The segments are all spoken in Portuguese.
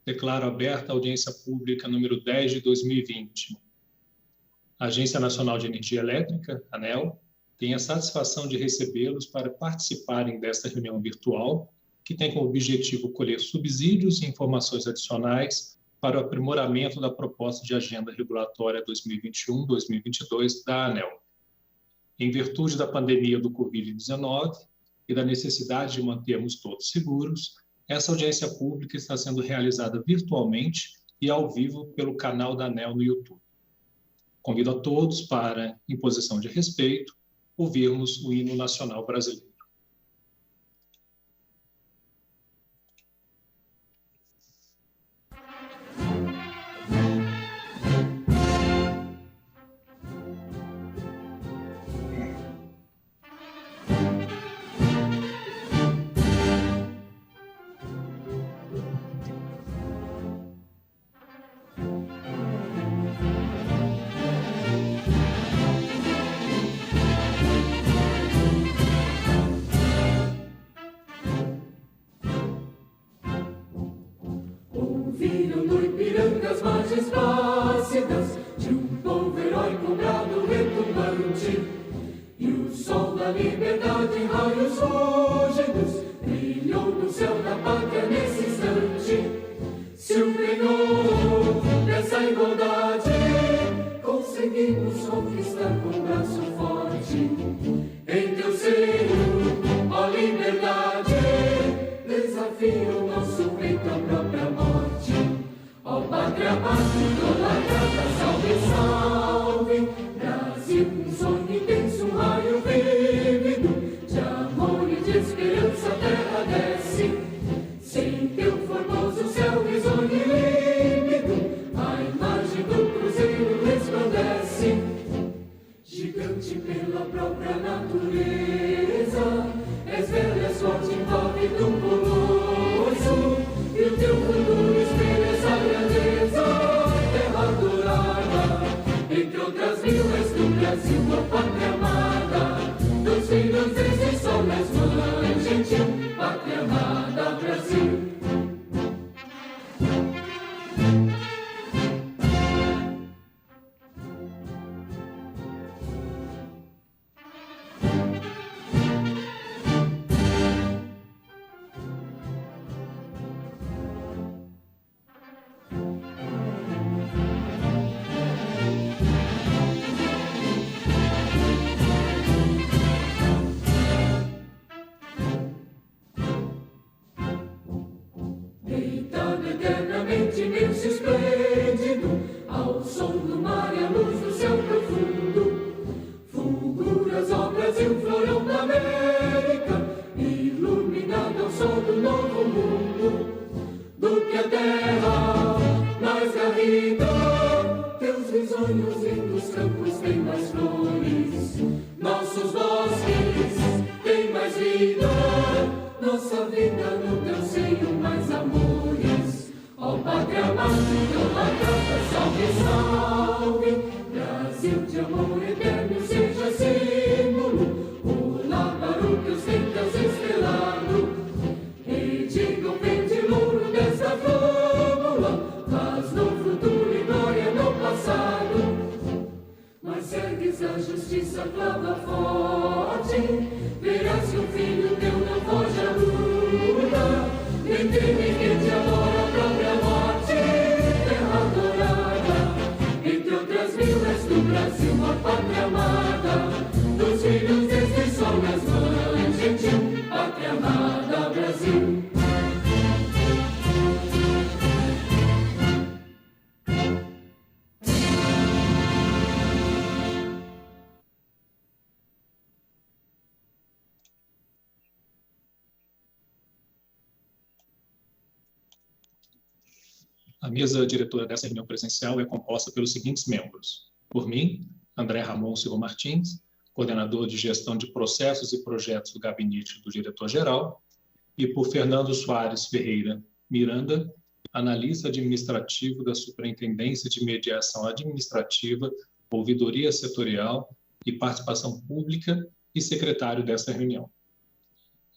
Declaro aberta a audiência pública número 10 de 2020. A Agência Nacional de Energia Elétrica, ANEEL, tem a satisfação de recebê-los para participarem desta reunião virtual, que tem como objetivo colher subsídios e informações adicionais para o aprimoramento da proposta de Agenda Regulatória 2021-2022 da ANEEL. Em virtude da pandemia do Covid-19 e da necessidade de mantermos todos seguros, essa audiência pública está sendo realizada virtualmente e ao vivo pelo canal da ANEEL no YouTube. Convido a todos para, em posição de respeito, ouvirmos o hino nacional brasileiro. Ouviram no Ipiranga as margens plácidas de um povo heróico, brado retumbante, e o sol da liberdade em raios fúlgidos brilhou no céu da pátria nesse instante. Se o penhor dessa igualdade conseguimos conquistar com braço forte, em teu seio, ó liberdade, desafia o nosso peito à própria morte. Ó pátria amada, idolatrada, salve, salve, Brasil, um sonho intenso, um raio vívido, de amor e de esperança a terra desce, sem teu formoso céu risonho e límpido, a imagem do cruzeiro resplandece, gigante pela própria natureza, és bela, és forte, envolve do colosso, e o teu futuro espelha essa grandeza, terra adorada, entre outras mil és do Brasil, a pátria amada, dos filhos desse sol, és mãe gentil, pátria amada, Brasil. Imenso esplêndido, ao som do mar e à luz do céu profundo, fulguras, ó Brasil, florão da América, iluminado ao sol do novo mundo, do que a terra mais garrida, teus risonhos lindos campos têm mais flores, nossos bosques têm mais vida, nossa vida no teu seio mais amores. Ó pátria amada, idolatrada, salve, salve, Brasil de amor eterno seja símbolo, olá para o que ostentas estrelado, e diga o verde louro desta flâmula, paz no futuro e glória no passado. Mas ergues a justiça, clava forte, verás que o filho teu não foge à luta, nem teme que te adora a própria morte, terra adorada, entre outras mil és do Brasil, a pátria amada, dos filhos deste sol, és mãe gentil, pátria amada, Brasil. A mesa diretora dessa reunião presencial é composta pelos seguintes membros. Por mim, André Ramon Silva Martins, coordenador de gestão de processos e projetos do gabinete do diretor-geral, e por Fernando Soares Ferreira Miranda, analista administrativo da Superintendência de Mediação Administrativa, Ouvidoria Setorial e Participação Pública e secretário desta reunião.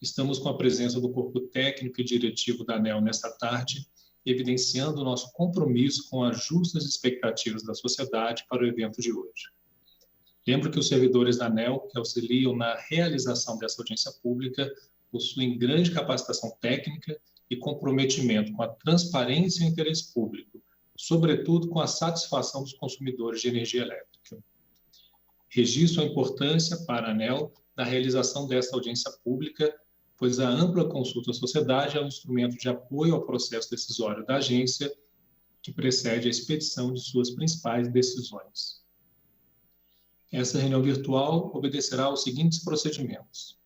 Estamos com a presença do corpo técnico e diretivo da ANEEL nesta tarde, evidenciando o nosso compromisso com as justas expectativas da sociedade para o evento de hoje. Lembro que os servidores da ANEEL, que auxiliam na realização dessa audiência pública, possuem grande capacitação técnica e comprometimento com a transparência e o interesse público, sobretudo com a satisfação dos consumidores de energia elétrica. Registro a importância para a ANEEL da realização desta audiência pública, pois a ampla consulta à sociedade é um instrumento de apoio ao processo decisório da agência que precede a expedição de suas principais decisões. Essa reunião virtual obedecerá aos seguintes procedimentos: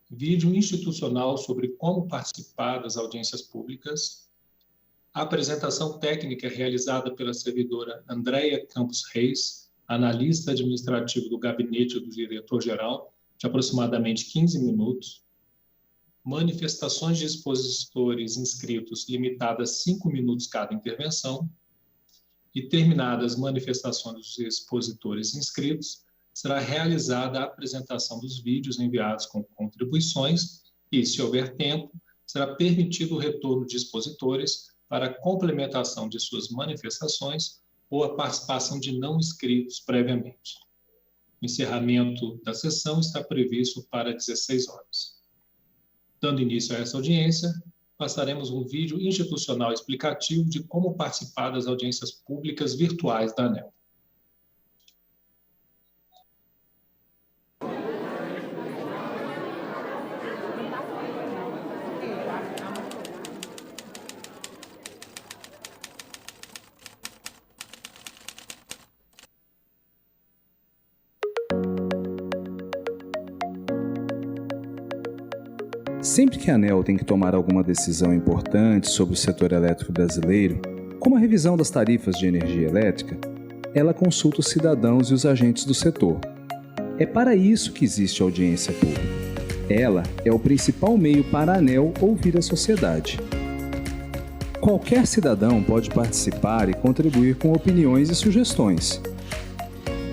vídeo institucional sobre como participar das audiências públicas, a apresentação técnica realizada pela servidora Andréia Campos Reis, analista administrativo do gabinete do diretor-geral, de aproximadamente 15 minutos, manifestações de expositores inscritos limitadas a 5 minutos cada intervenção, e terminadas as manifestações dos expositores inscritos, será realizada a apresentação dos vídeos enviados com contribuições e, se houver tempo, será permitido o retorno de expositores para a complementação de suas manifestações ou a participação de não inscritos previamente. O encerramento da sessão está previsto para 16 horas. Dando início a essa audiência, passaremos um vídeo institucional explicativo de como participar das audiências públicas virtuais da ANEEL. Sempre que a ANEEL tem que tomar alguma decisão importante sobre o setor elétrico brasileiro, como a revisão das tarifas de energia elétrica, ela consulta os cidadãos e os agentes do setor. É para isso que existe a audiência pública. Ela é o principal meio para a ANEEL ouvir a sociedade. Qualquer cidadão pode participar e contribuir com opiniões e sugestões.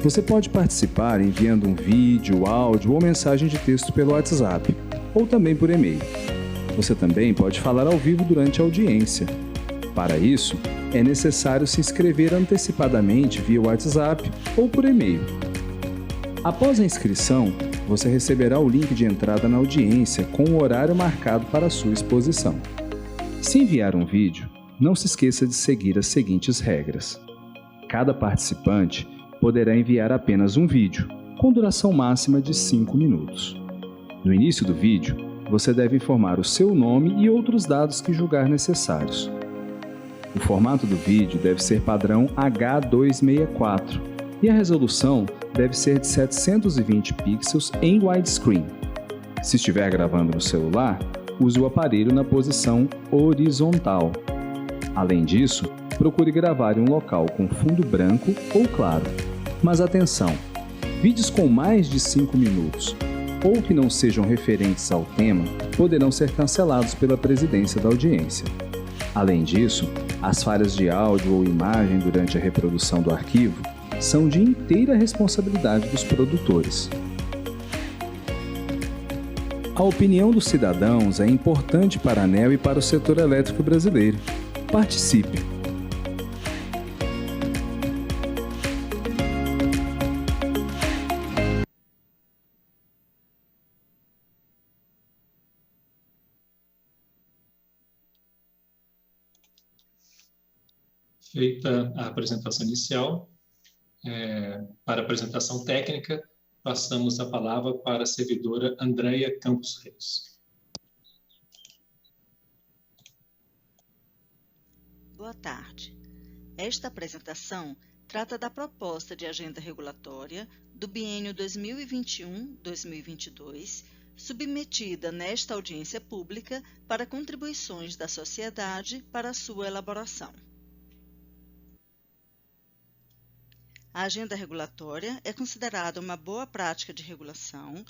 Você pode participar enviando um vídeo, áudio ou mensagem de texto pelo WhatsApp, ou também por e-mail. Você também pode falar ao vivo durante a audiência. Para isso, é necessário se inscrever antecipadamente via WhatsApp ou por e-mail. Após a inscrição, você receberá o link de entrada na audiência com o horário marcado para a sua exposição. Se enviar um vídeo, não se esqueça de seguir as seguintes regras. Cada participante poderá enviar apenas um vídeo, com duração máxima de 5 minutos. No início do vídeo, você deve informar o seu nome e outros dados que julgar necessários. O formato do vídeo deve ser padrão H264 e a resolução deve ser de 720 pixels em widescreen. Se estiver gravando no celular, use o aparelho na posição horizontal. Além disso, procure gravar em um local com fundo branco ou claro. Mas atenção! Vídeos com mais de 5 minutos ou que não sejam referentes ao tema poderão ser cancelados pela presidência da audiência. Além disso, as falhas de áudio ou imagem durante a reprodução do arquivo são de inteira responsabilidade dos produtores. A opinião dos cidadãos é importante para a ANEEL e para o setor elétrico brasileiro. Participe! Feita a apresentação inicial, para a apresentação técnica, passamos a palavra para a servidora Andréia Campos Reis. Boa tarde. Esta apresentação trata da proposta de agenda regulatória do biênio 2021-2022, submetida nesta audiência pública para contribuições da sociedade para a sua elaboração. A agenda regulatória é considerada uma boa prática de regulação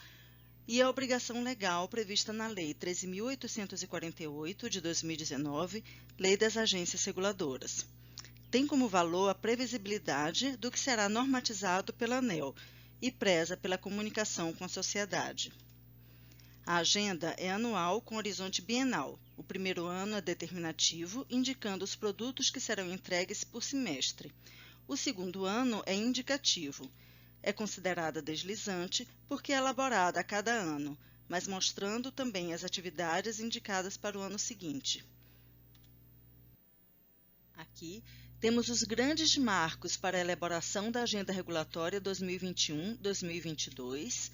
e é obrigação legal prevista na Lei 13.848, de 2019, Lei das Agências Reguladoras. Tem como valor a previsibilidade do que será normatizado pela ANEEL e preza pela comunicação com a sociedade. A agenda é anual com horizonte bienal. O primeiro ano é determinativo, indicando os produtos que serão entregues por semestre. O segundo ano é indicativo. É considerada deslizante porque é elaborada a cada ano, mas mostrando também as atividades indicadas para o ano seguinte. Aqui temos os grandes marcos para a elaboração da Agenda Regulatória 2021-2022,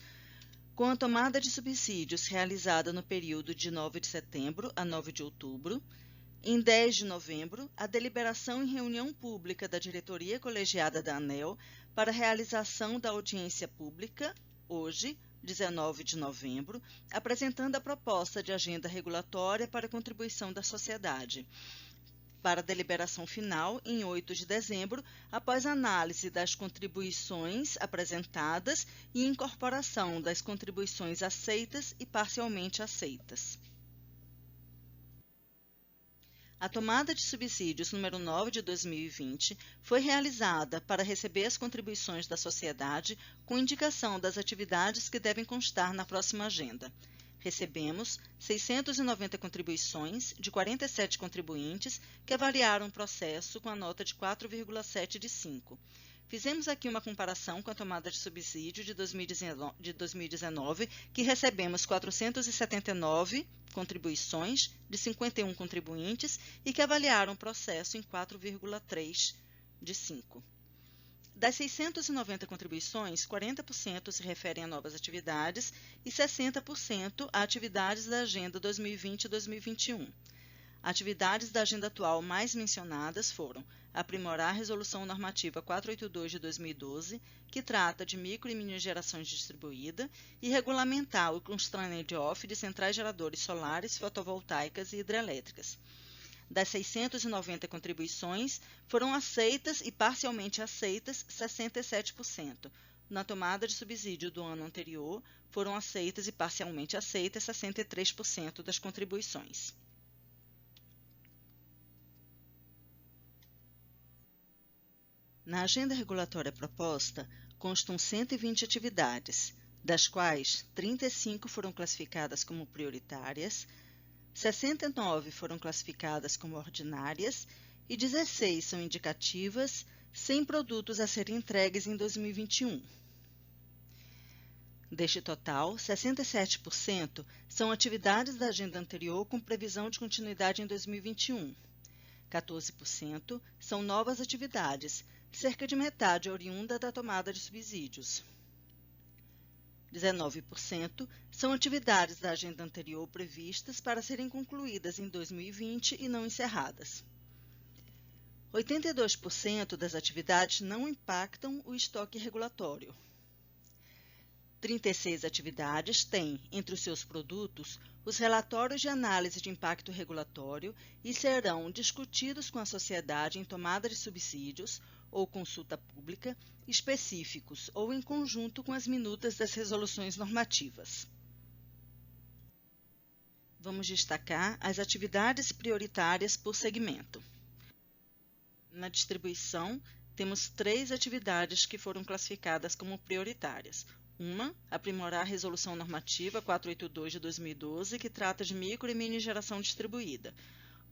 com a tomada de subsídios realizada no período de 9 de setembro a 9 de outubro, em 10 de novembro, a deliberação em reunião pública da diretoria colegiada da ANEEL para a realização da audiência pública, hoje, 19 de novembro, apresentando a proposta de agenda regulatória para a contribuição da sociedade, para a deliberação final em 8 de dezembro, após análise das contribuições apresentadas e incorporação das contribuições aceitas e parcialmente aceitas. A tomada de subsídios número 9 de 2020 foi realizada para receber as contribuições da sociedade com indicação das atividades que devem constar na próxima agenda. Recebemos 690 contribuições de 47 contribuintes que avaliaram o processo com a nota de 4,7 de 5. Fizemos aqui uma comparação com a tomada de subsídio de 2019, que recebemos 479 contribuições de 51 contribuintes e que avaliaram o processo em 4,3 de 5. Das 690 contribuições, 40% se referem a novas atividades e 60% a atividades da Agenda 2020-2021. Atividades da agenda atual mais mencionadas foram aprimorar a Resolução Normativa 482 de 2012, que trata de micro e mini gerações distribuída, e regulamentar o constraint-off de centrais geradores solares, fotovoltaicas e hidrelétricas. Das 690 contribuições, foram aceitas e parcialmente aceitas 67%. Na tomada de subsídio do ano anterior, foram aceitas e parcialmente aceitas 63% das contribuições. Na agenda regulatória proposta, constam 120 atividades, das quais 35 foram classificadas como prioritárias, 69 foram classificadas como ordinárias e 16 são indicativas, sem produtos a serem entregues em 2021. Deste total, 67% são atividades da agenda anterior com previsão de continuidade em 2021. 14% são novas atividades, cerca de metade oriunda da tomada de subsídios. 19% são atividades da agenda anterior previstas para serem concluídas em 2020 e não encerradas. 82% das atividades não impactam o estoque regulatório. 36 atividades têm, entre os seus produtos, os relatórios de análise de impacto regulatório e serão discutidos com a sociedade em tomada de subsídios ou consulta pública, específicos ou em conjunto com as minutas das resoluções normativas. Vamos destacar as atividades prioritárias por segmento. Na distribuição, temos 3 atividades que foram classificadas como prioritárias. Uma, aprimorar a Resolução Normativa 482 de 2012, que trata de micro e mini geração distribuída.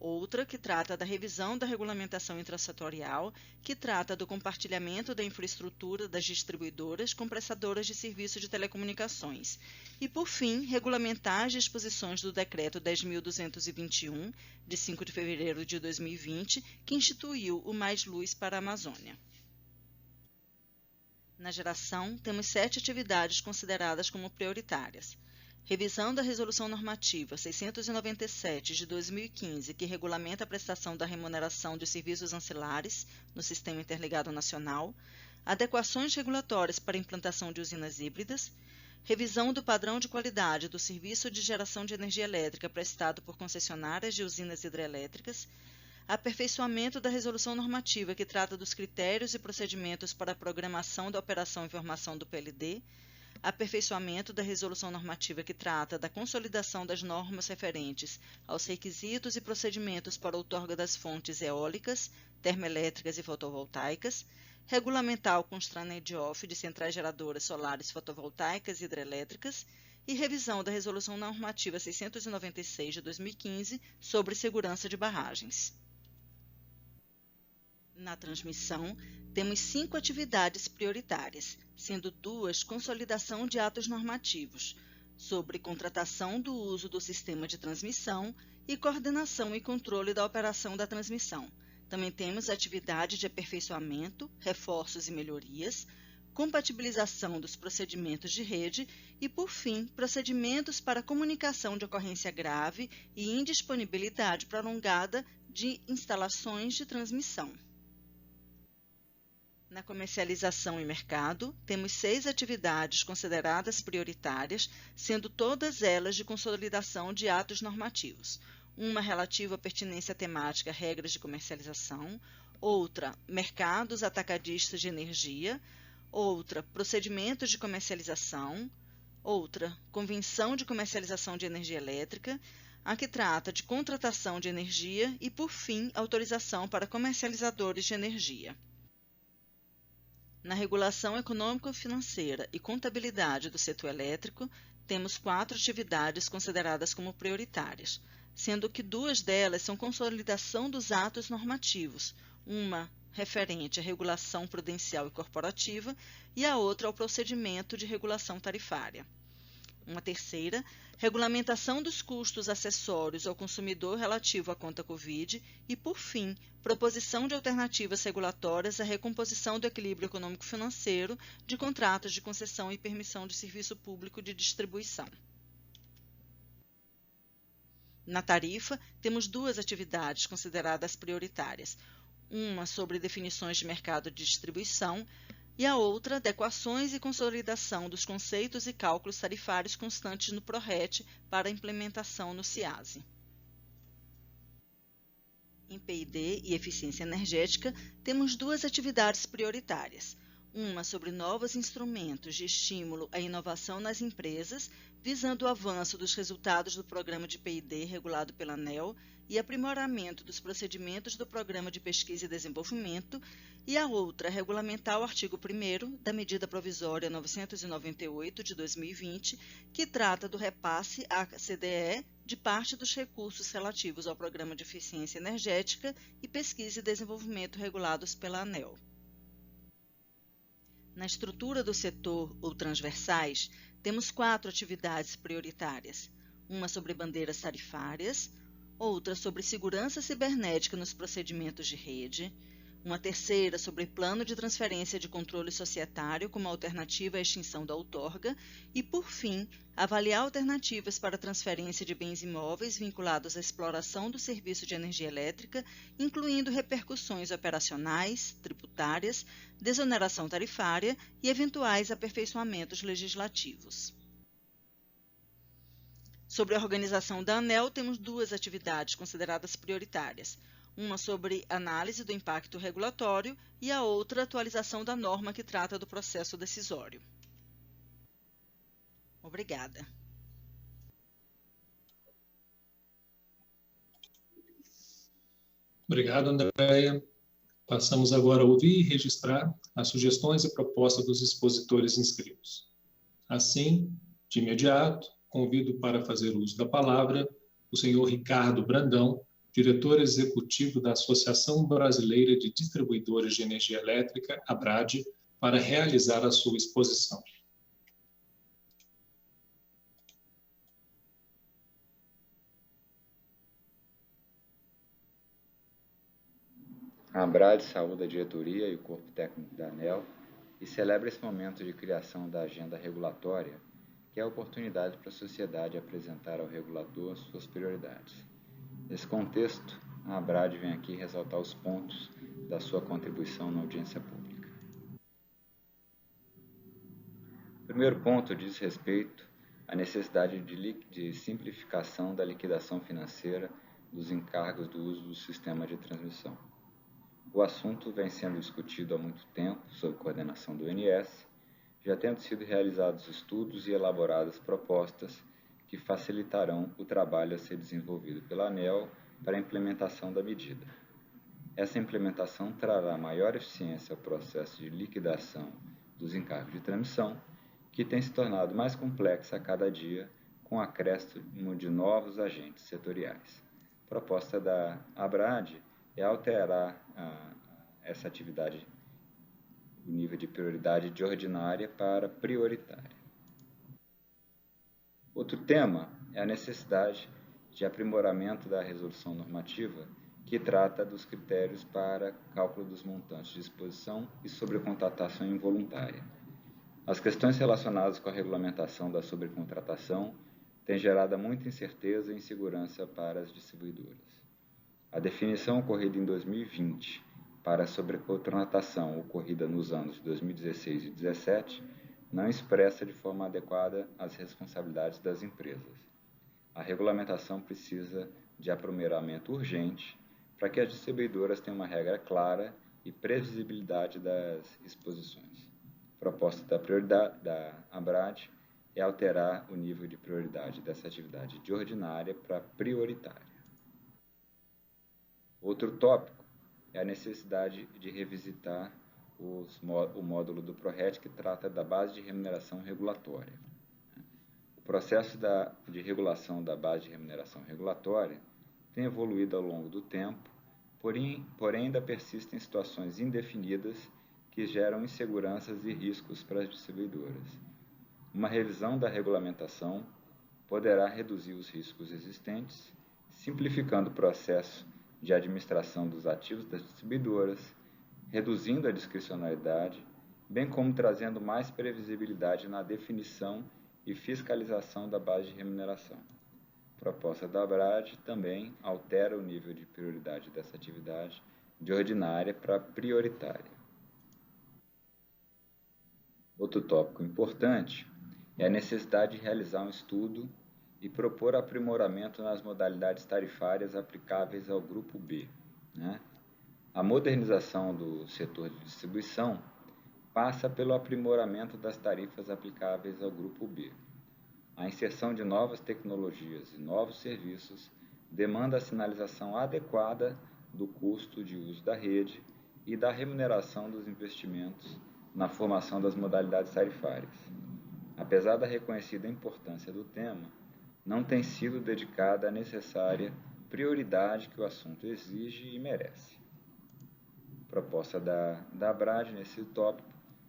Outra, que trata da revisão da regulamentação intrasetorial, que trata do compartilhamento da infraestrutura das distribuidoras com prestadoras de serviço de telecomunicações. E, por fim, regulamentar as disposições do Decreto 10.221, de 5 de fevereiro de 2020, que instituiu o Mais Luz para a Amazônia. Na geração, temos 7 atividades consideradas como prioritárias. Revisão da Resolução Normativa 697 de 2015, que regulamenta a prestação da remuneração de serviços ancilares no Sistema Interligado Nacional, adequações regulatórias para a implantação de usinas híbridas, revisão do padrão de qualidade do serviço de geração de energia elétrica prestado por concessionárias de usinas hidrelétricas, aperfeiçoamento da Resolução Normativa que trata dos critérios e procedimentos para a programação da operação e formação do PLD, aperfeiçoamento da Resolução Normativa que trata da consolidação das normas referentes aos requisitos e procedimentos para a outorga das fontes eólicas, termoelétricas e fotovoltaicas, regulamentar o constraint-off de centrais geradoras solares fotovoltaicas e hidrelétricas e revisão da Resolução Normativa 696 de 2015 sobre segurança de barragens. Na transmissão, temos 5 atividades prioritárias, sendo 2 consolidação de atos normativos, sobre contratação do uso do sistema de transmissão e coordenação e controle da operação da transmissão. Também temos atividade de aperfeiçoamento, reforços e melhorias, compatibilização dos procedimentos de rede e, por fim, procedimentos para comunicação de ocorrência grave e indisponibilidade prolongada de instalações de transmissão. Na comercialização e mercado, temos 6 atividades consideradas prioritárias, sendo todas elas de consolidação de atos normativos. Uma relativa à pertinência temática regras de comercialização, outra, mercados atacadistas de energia, outra, procedimentos de comercialização, outra, convenção de comercialização de energia elétrica, a que trata de contratação de energia e, por fim, autorização para comercializadores de energia. Na regulação econômico-financeira e contabilidade do setor elétrico, temos 4 atividades consideradas como prioritárias, sendo que 2 delas são consolidação dos atos normativos, uma referente à regulação prudencial e corporativa e a outra ao procedimento de regulação tarifária. Uma terceira, regulamentação dos custos acessórios ao consumidor relativo à conta Covid e, por fim, proposição de alternativas regulatórias à recomposição do equilíbrio econômico-financeiro de contratos de concessão e permissão de serviço público de distribuição. Na tarifa, temos 2 atividades consideradas prioritárias, uma sobre definições de mercado de distribuição e a outra, adequações e consolidação dos conceitos e cálculos tarifários constantes no PRORET para implementação no CIASE. Em P&D e eficiência energética, temos 2 atividades prioritárias, uma sobre novos instrumentos de estímulo à inovação nas empresas, visando o avanço dos resultados do programa de P&D regulado pela ANEEL e aprimoramento dos procedimentos do Programa de Pesquisa e Desenvolvimento, e a outra, regulamentar o artigo 1º da Medida Provisória 998 de 2020, que trata do repasse à CDE de parte dos recursos relativos ao Programa de Eficiência Energética e Pesquisa e Desenvolvimento regulados pela ANEEL. Na estrutura do setor ou transversais, temos 4 atividades prioritárias, uma sobre bandeiras tarifárias, outra sobre segurança cibernética nos procedimentos de rede, uma terceira sobre plano de transferência de controle societário como alternativa à extinção da outorga e, por fim, avaliar alternativas para transferência de bens imóveis vinculados à exploração do serviço de energia elétrica, incluindo repercussões operacionais, tributárias, desoneração tarifária e eventuais aperfeiçoamentos legislativos. Sobre a organização da ANEEL, temos 2 atividades consideradas prioritárias, uma sobre análise do impacto regulatório e a outra atualização da norma que trata do processo decisório. Obrigada. Obrigado, Andréia. Passamos agora a ouvir e registrar as sugestões e propostas dos expositores inscritos. Assim, de imediato, convido para fazer uso da palavra o senhor Ricardo Brandão, diretor executivo da Associação Brasileira de Distribuidores de Energia Elétrica, ABRAD, para realizar a sua exposição. A ABRAD saúda a diretoria e o corpo técnico da ANEEL e celebra esse momento de criação da agenda regulatória, que é a oportunidade para a sociedade apresentar ao regulador suas prioridades. Nesse contexto, a ABRAD vem aqui ressaltar os pontos da sua contribuição na audiência pública. O primeiro ponto diz respeito à necessidade de simplificação da liquidação financeira dos encargos do uso do sistema de transmissão. O assunto vem sendo discutido há muito tempo sob coordenação do ONS, já tendo sido realizados estudos e elaboradas propostas que facilitarão o trabalho a ser desenvolvido pela ANEEL para a implementação da medida. Essa implementação trará maior eficiência ao processo de liquidação dos encargos de transmissão que tem se tornado mais complexa a cada dia com o acréscimo de novos agentes setoriais. A proposta da ABRAD é alterar essa atividade, o nível de prioridade de ordinária para prioritária. Outro tema é a necessidade de aprimoramento da resolução normativa que trata dos critérios para cálculo dos montantes de exposição e sobrecontratação involuntária. As questões relacionadas com a regulamentação da sobrecontratação têm gerado muita incerteza e insegurança para as distribuidoras. A definição ocorrida em 2020 para a sobrecontratação ocorrida nos anos de 2016 e 2017 não expressa de forma adequada as responsabilidades das empresas. A regulamentação precisa de aprimoramento urgente para que as distribuidoras tenham uma regra clara e previsibilidade das exposições. A proposta da ABRAD é alterar o nível de prioridade dessa atividade de ordinária para prioritária. Outro tópico é a necessidade de revisitar o módulo do PRORET que trata da base de remuneração regulatória. O processo de regulação da base de remuneração regulatória tem evoluído ao longo do tempo, porém ainda persistem situações indefinidas que geram inseguranças e riscos para as distribuidoras. Uma revisão da regulamentação poderá reduzir os riscos existentes, simplificando o processo de administração dos ativos das distribuidoras, reduzindo a discricionalidade, bem como trazendo mais previsibilidade na definição e fiscalização da base de remuneração. A proposta da ABRAD também altera o nível de prioridade dessa atividade de ordinária para prioritária. Outro tópico importante é a necessidade de realizar um estudo e propor aprimoramento nas modalidades tarifárias aplicáveis ao Grupo B. A modernização do setor de distribuição passa pelo aprimoramento das tarifas aplicáveis ao Grupo B. A inserção de novas tecnologias e novos serviços demanda a sinalização adequada do custo de uso da rede e da remuneração dos investimentos na formação das modalidades tarifárias. Apesar da reconhecida importância do tema, não tem sido dedicada a necessária prioridade que o assunto exige e merece. A proposta da ABRAD nesse tópico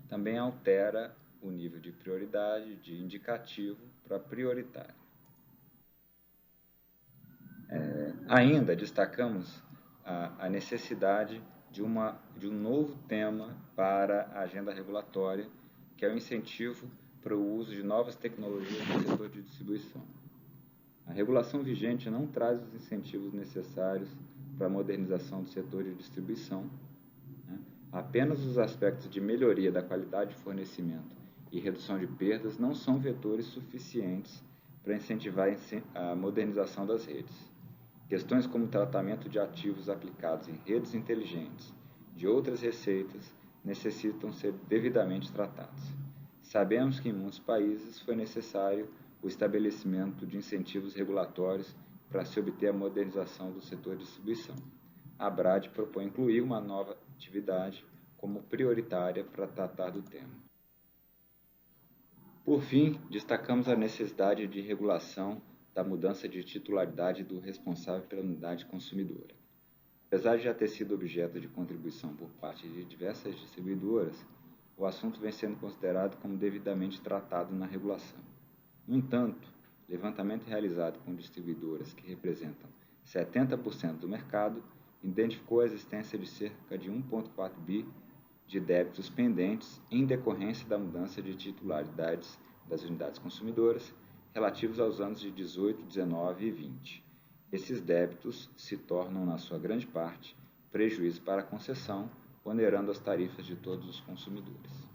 também altera o nível de prioridade de indicativo para prioritário. Ainda destacamos a necessidade de um novo tema para a agenda regulatória, que é o incentivo para o uso de novas tecnologias no setor de distribuição. A regulação vigente não traz os incentivos necessários para a modernização do setor de distribuição. Apenas os aspectos de melhoria da qualidade de fornecimento e redução de perdas não são vetores suficientes para incentivar a modernização das redes. Questões como o tratamento de ativos aplicados em redes inteligentes de outras receitas necessitam ser devidamente tratados. Sabemos que em muitos países foi necessário o estabelecimento de incentivos regulatórios para se obter a modernização do setor de distribuição. A ABRAD propõe incluir uma nova atividade como prioritária para tratar do tema. Por fim, destacamos a necessidade de regulação da mudança de titularidade do responsável pela unidade consumidora. Apesar de já ter sido objeto de contribuição por parte de diversas distribuidoras, o assunto vem sendo considerado como devidamente tratado na regulação. No entanto, levantamento realizado com distribuidoras que representam 70% do mercado identificou a existência de cerca de 1,4 bi de débitos pendentes em decorrência da mudança de titularidades das unidades consumidoras relativos aos anos de 18, 19 e 20. Esses débitos se tornam, na sua grande parte, prejuízo para a concessão, onerando as tarifas de todos os consumidores.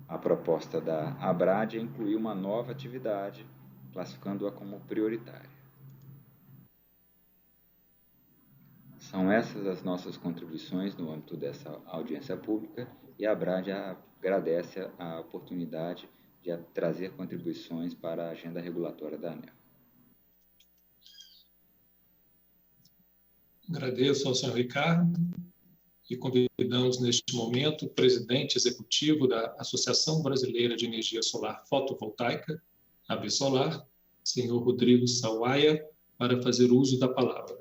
A proposta da ABRAD é incluir uma nova atividade, classificando-a como prioritária. São essas as nossas contribuições no âmbito dessa audiência pública e a ABRAD agradece a oportunidade de trazer contribuições para a agenda regulatória da ANEEL. Agradeço ao senhor Ricardo. e convidamos neste momento o presidente executivo da Associação Brasileira de Energia Solar Fotovoltaica, ABSolar, senhor Rodrigo Sawaia, para fazer uso da palavra.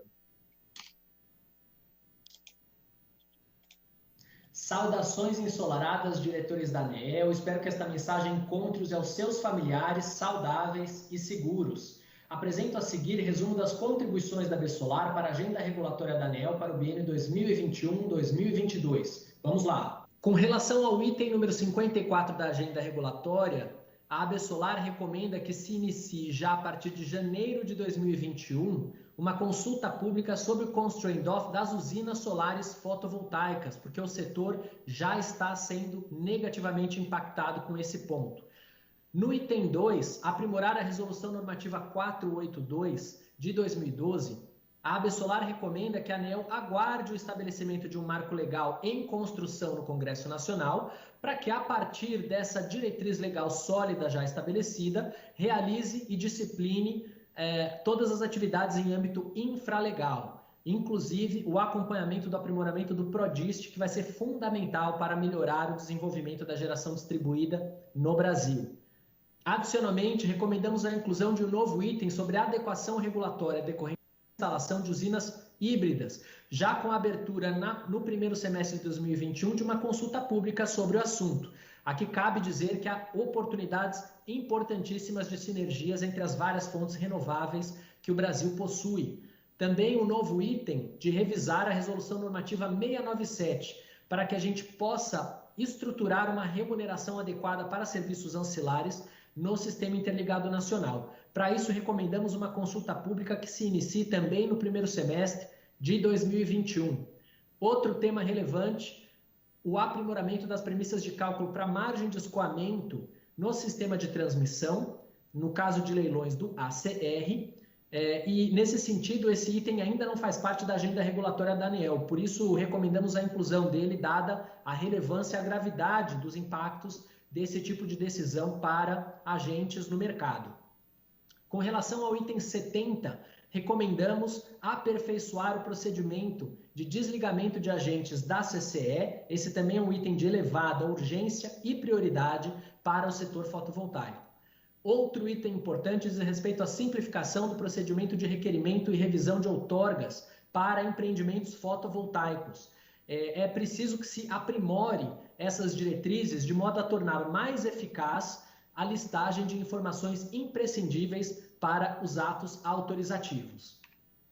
Saudações ensolaradas, diretores da ANEEL. Espero que esta mensagem encontre-os e aos seus familiares saudáveis e seguros. Apresento a seguir resumo das contribuições da ABSolar para a agenda regulatória da ANEEL para o biênio 2021-2022. Vamos lá. Com relação ao item número 54 da agenda regulatória, a ABSolar recomenda que se inicie já a partir de janeiro de 2021 uma consulta pública sobre o constraint off das usinas solares fotovoltaicas, porque o setor já está sendo negativamente impactado com esse ponto. No item 2, aprimorar a Resolução Normativa 482 de 2012, a ABSolar recomenda que a ANEEL aguarde o estabelecimento de um marco legal em construção no Congresso Nacional, para que, a partir dessa diretriz legal sólida já estabelecida, realize e discipline todas as atividades em âmbito infralegal, inclusive o acompanhamento do aprimoramento do PRODIST, que vai ser fundamental para melhorar o desenvolvimento da geração distribuída no Brasil. Adicionalmente, recomendamos a inclusão de um novo item sobre a adequação regulatória decorrente da instalação de usinas híbridas, já com a abertura no primeiro semestre de 2021 de uma consulta pública sobre o assunto. Aqui cabe dizer que há oportunidades importantíssimas de sinergias entre as várias fontes renováveis que o Brasil possui. Também o novo item de revisar a Resolução Normativa 697, para que a gente possa estruturar uma remuneração adequada para serviços ancilares no Sistema Interligado Nacional. Para isso, recomendamos uma consulta pública que se inicie também no primeiro semestre de 2021. Outro tema relevante, o aprimoramento das premissas de cálculo para margem de escoamento no sistema de transmissão, no caso de leilões do ACR, e nesse sentido esse item ainda não faz parte da agenda regulatória da ANEEL, por isso recomendamos a inclusão dele, dada a relevância e a gravidade dos impactos desse tipo de decisão para agentes no mercado. Com relação ao item 70, recomendamos aperfeiçoar o procedimento de desligamento de agentes da CCE. Esse também é um item de elevada urgência e prioridade para o setor fotovoltaico. Outro item importante diz respeito à simplificação do procedimento de requerimento e revisão de outorgas para empreendimentos fotovoltaicos. É preciso que se aprimore essas diretrizes de modo a tornar mais eficaz a listagem de informações imprescindíveis para os atos autorizativos.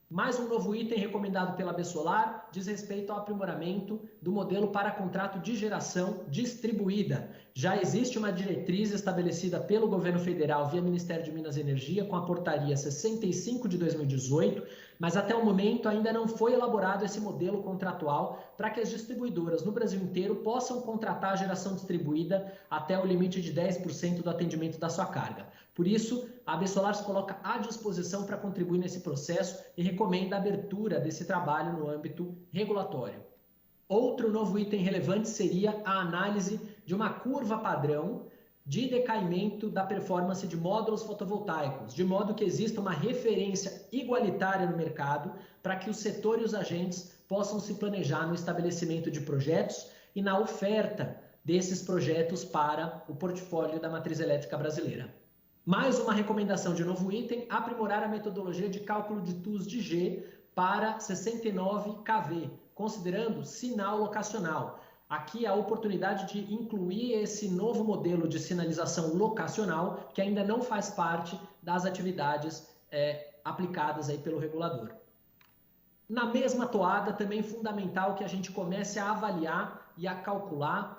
Mais um novo item recomendado pela ABSolar diz respeito ao aprimoramento do modelo para contrato de geração distribuída. Já existe uma diretriz estabelecida pelo governo federal via Ministério de Minas e Energia com a portaria 65 de 2018, mas até o momento ainda não foi elaborado esse modelo contratual para que as distribuidoras no Brasil inteiro possam contratar a geração distribuída até o limite de 10% do atendimento da sua carga. Por isso, a ABSolar se coloca à disposição para contribuir nesse processo e recomenda a abertura desse trabalho no âmbito regulatório. Outro novo item relevante seria a análise de uma curva padrão de decaimento da performance de módulos fotovoltaicos, de modo que exista uma referência igualitária no mercado para que o setor e os agentes possam se planejar no estabelecimento de projetos e na oferta desses projetos para o portfólio da matriz elétrica brasileira. Mais uma recomendação de novo item, aprimorar a metodologia de cálculo de TUS de G para 69 kV, considerando sinal locacional. Aqui a oportunidade de incluir esse novo modelo de sinalização locacional, que ainda não faz parte das atividades aplicadas aí pelo regulador. Na mesma toada, também é fundamental que a gente comece a avaliar e a calcular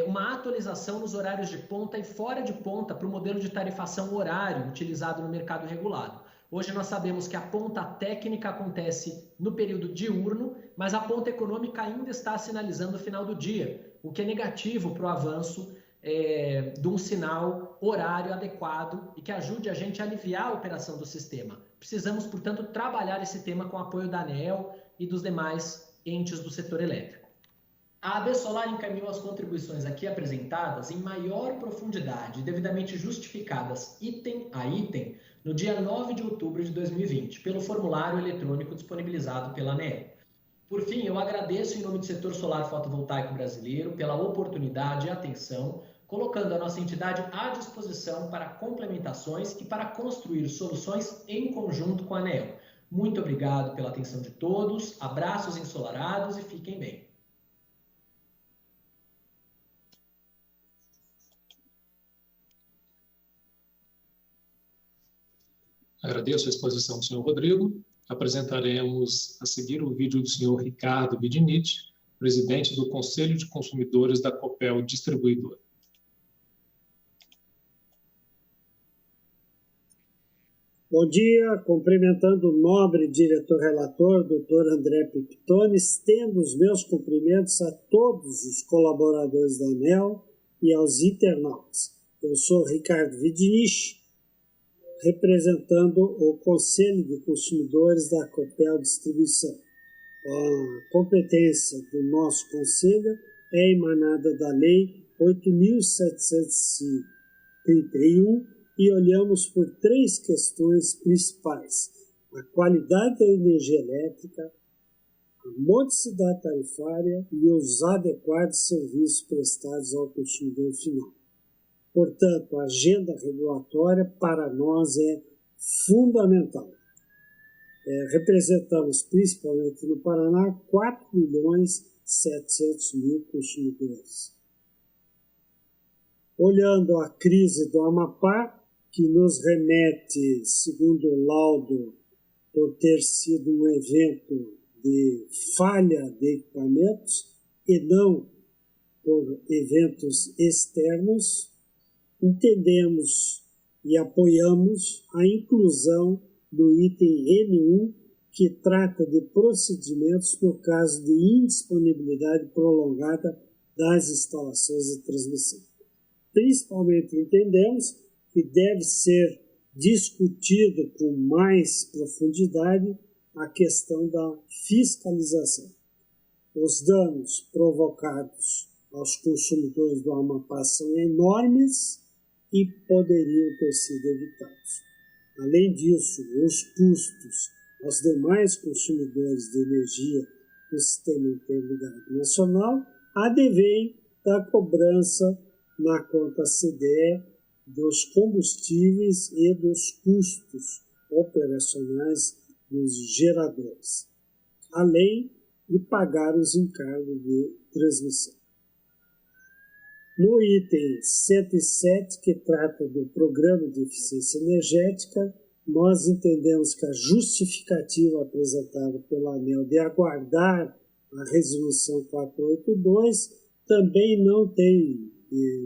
uma atualização nos horários de ponta e fora de ponta para o modelo de tarifação horário utilizado no mercado regulado. Hoje nós sabemos que a ponta técnica acontece no período diurno, mas a ponta econômica ainda está sinalizando o final do dia, o que é negativo para o avanço de um sinal horário adequado e que ajude a gente a aliviar a operação do sistema. Precisamos, portanto, trabalhar esse tema com o apoio da ANEEL e dos demais entes do setor elétrico. A ABSolar encaminhou as contribuições aqui apresentadas em maior profundidade, devidamente justificadas item a item, no dia 9 de outubro de 2020, pelo formulário eletrônico disponibilizado pela ANEEL. Por fim, eu agradeço em nome do setor solar fotovoltaico brasileiro pela oportunidade e atenção, colocando a nossa entidade à disposição para complementações e para construir soluções em conjunto com a ANEEL. Muito obrigado pela atenção de todos, abraços ensolarados e fiquem bem. Agradeço a exposição do senhor Rodrigo. Apresentaremos a seguir o vídeo do senhor Ricardo Vidinich, presidente do Conselho de Consumidores da Copel Distribuidora. Bom dia, cumprimentando o nobre diretor-relator, Dr. André Pictoni, estendo os meus cumprimentos a todos os colaboradores da ANEEL e aos internautas. Eu sou Ricardo Vidinich, representando o Conselho de Consumidores da Copel Distribuição. A competência do nosso Conselho é emanada da Lei 8.731 e olhamos por três questões principais: a qualidade da energia elétrica, a modicidade tarifária e os adequados serviços prestados ao consumidor final. Portanto, a agenda regulatória para nós é fundamental. Representamos principalmente no Paraná 4.700.000 consumidores. Olhando a crise do Amapá, que nos remete, segundo o laudo, por ter sido um evento de falha de equipamentos e não por eventos externos, entendemos e apoiamos a inclusão do item N1, que trata de procedimentos no caso de indisponibilidade prolongada das instalações de transmissão. Principalmente entendemos que deve ser discutido com mais profundidade a questão da fiscalização. Os danos provocados aos consumidores do Amapá são enormes e poderiam ter sido evitados. Além disso, os custos aos demais consumidores de energia do Sistema Interligado Nacional advêm da cobrança na conta CDE dos combustíveis e dos custos operacionais dos geradores, além de pagar os encargos de transmissão. No item 107, que trata do Programa de Eficiência Energética, nós entendemos que a justificativa apresentada pela ANEEL de aguardar a Resolução 482 também não tem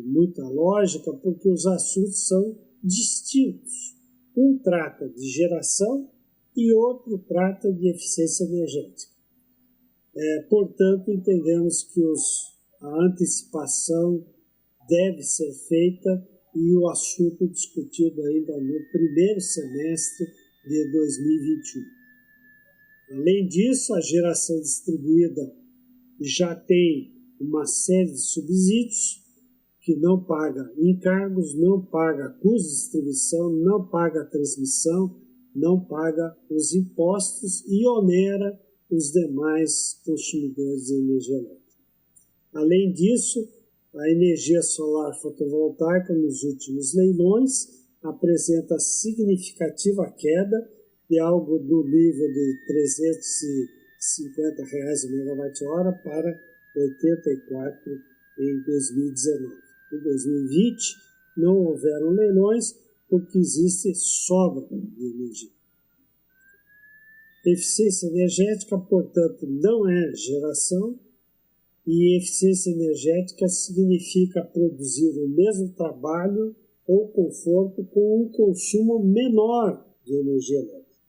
muita lógica, porque os assuntos são distintos. Um trata de geração e outro trata de eficiência energética. Portanto, entendemos que a antecipação deve ser feita e o assunto discutido ainda no primeiro semestre de 2021. Além disso, a geração distribuída já tem uma série de subsídios, que não paga encargos, não paga custo de distribuição, não paga transmissão, não paga os impostos e onera os demais consumidores de energia elétrica. Além disso, a energia solar fotovoltaica nos últimos leilões apresenta significativa queda de algo do nível de R$350 o megawatt-hora para 84 em 2019. Em 2020, não houveram leilões porque existe sobra de energia. Eficiência energética, portanto, não é geração, e eficiência energética significa produzir o mesmo trabalho ou conforto com um consumo menor de energia elétrica.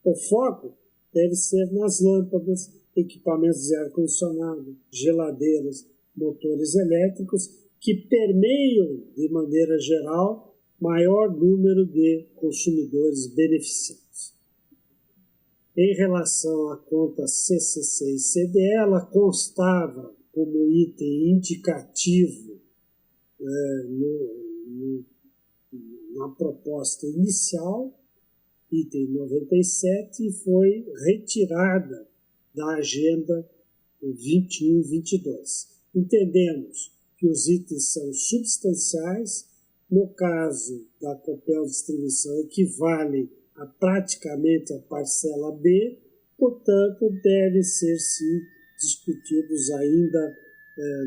O foco deve ser nas lâmpadas, equipamentos de ar-condicionado, geladeiras, motores elétricos, que permeiam, de maneira geral, maior número de consumidores beneficiados. Em relação à conta CCC e CDE, ela constava como item indicativo na proposta inicial, item 97, e foi retirada da Agenda 21-22. Entendemos que os itens são substanciais. No caso da Copel Distribuição, equivale a praticamente a parcela B, portanto, devem ser, sim, discutidos ainda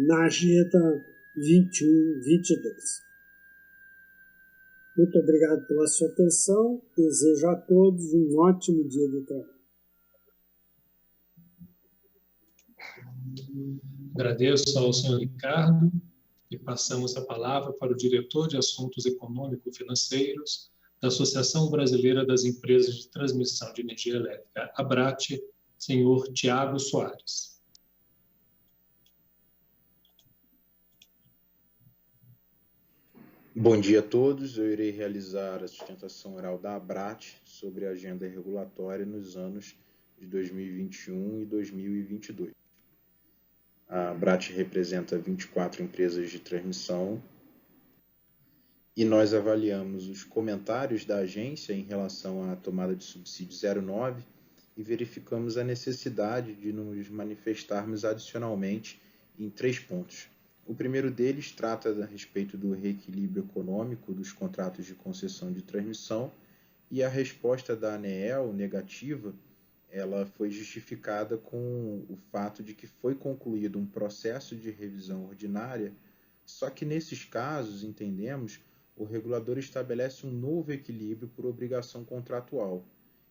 na Agenda 21-22. Muito obrigado pela sua atenção. Desejo a todos um ótimo dia de trabalho. Agradeço ao senhor Ricardo e passamos a palavra para o diretor de Assuntos Econômico-Financeiros da Associação Brasileira das Empresas de Transmissão de Energia Elétrica, ABRAT, senhor Tiago Soares. Bom dia a todos. Eu irei realizar a sustentação oral da ABRAT sobre a agenda regulatória nos anos de 2021 e 2022. A ABRAT representa 24 empresas de transmissão e nós avaliamos os comentários da agência em relação à tomada de subsídio 09 e verificamos a necessidade de nos manifestarmos adicionalmente em 3 pontos. O primeiro deles trata a respeito do reequilíbrio econômico dos contratos de concessão de transmissão e a resposta da ANEEL negativa, ela foi justificada com o fato de que foi concluído um processo de revisão ordinária, só que nesses casos, entendemos, o regulador estabelece um novo equilíbrio por obrigação contratual,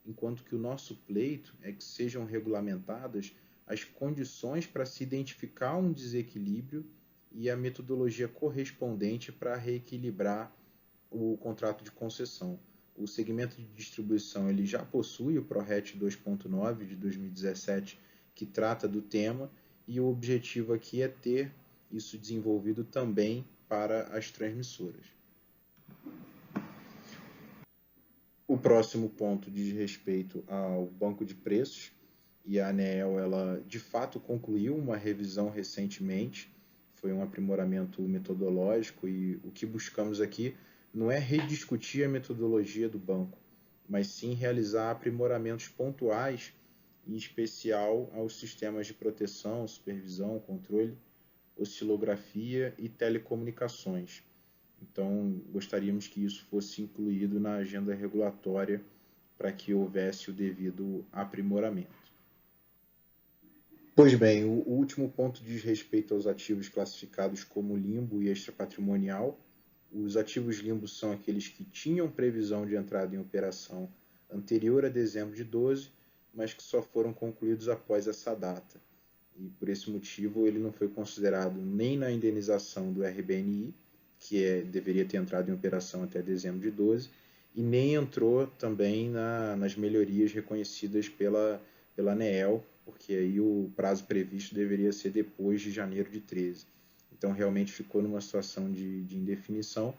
enquanto que o nosso pleito é que sejam regulamentadas as condições para se identificar um desequilíbrio e a metodologia correspondente para reequilibrar o contrato de concessão. O segmento de distribuição ele já possui o PRORET 2.9 de 2017, que trata do tema, e o objetivo aqui é ter isso desenvolvido também para as transmissoras. O próximo ponto diz respeito ao banco de preços, e a ANEEL ela de fato concluiu uma revisão recentemente. Foi um aprimoramento metodológico e o que buscamos aqui não é rediscutir a metodologia do banco, mas sim realizar aprimoramentos pontuais, em especial aos sistemas de proteção, supervisão, controle, oscilografia e telecomunicações. Então, gostaríamos que isso fosse incluído na agenda regulatória para que houvesse o devido aprimoramento. Pois bem, o último ponto diz respeito aos ativos classificados como limbo e extrapatrimonial. Os ativos limbo são aqueles que tinham previsão de entrada em operação anterior a dezembro de 12, mas que só foram concluídos após essa data. E por esse motivo ele não foi considerado nem na indenização do RBNI, que deveria ter entrado em operação até dezembro de 12, e nem entrou também nas melhorias reconhecidas pela ANEEL, porque aí o prazo previsto deveria ser depois de janeiro de 13. Então, realmente ficou numa situação de indefinição.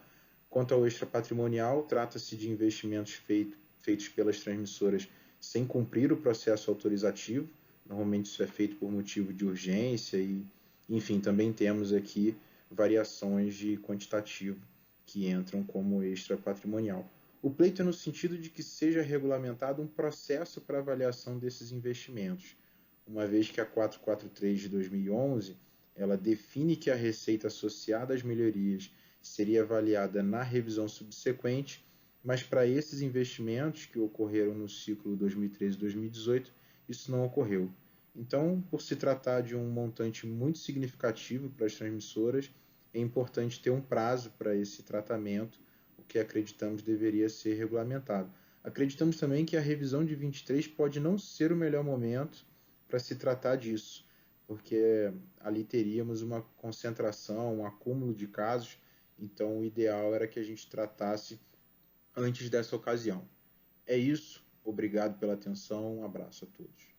Quanto ao extrapatrimonial, trata-se de investimentos feitos pelas transmissoras sem cumprir o processo autorizativo. Normalmente isso é feito por motivo de urgência e, enfim, também temos aqui variações de quantitativo que entram como extrapatrimonial. O pleito é no sentido de que seja regulamentado um processo para avaliação desses investimentos, uma vez que a 443 de 2011 ela define que a receita associada às melhorias seria avaliada na revisão subsequente, mas para esses investimentos que ocorreram no ciclo 2013-2018, isso não ocorreu. Então, por se tratar de um montante muito significativo para as transmissoras, é importante ter um prazo para esse tratamento, o que acreditamos deveria ser regulamentado. Acreditamos também que a revisão de 23 pode não ser o melhor momento para se tratar disso, porque ali teríamos uma concentração, um acúmulo de casos, então o ideal era que a gente tratasse antes dessa ocasião. É isso, obrigado pela atenção, um abraço a todos.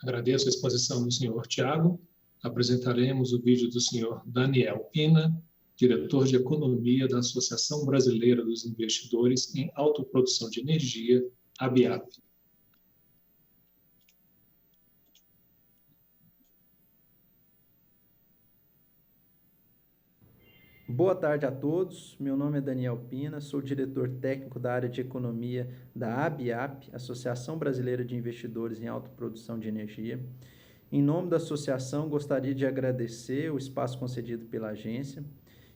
Agradeço a exposição do senhor Tiago. Apresentaremos o vídeo do senhor Daniel Pina, diretor de Economia da Associação Brasileira dos Investidores em Autoprodução de Energia, ABIAP. Boa tarde a todos, meu nome é Daniel Pina, sou diretor técnico da área de economia da ABIAP, Associação Brasileira de Investidores em Autoprodução de Energia. Em nome da associação, gostaria de agradecer o espaço concedido pela agência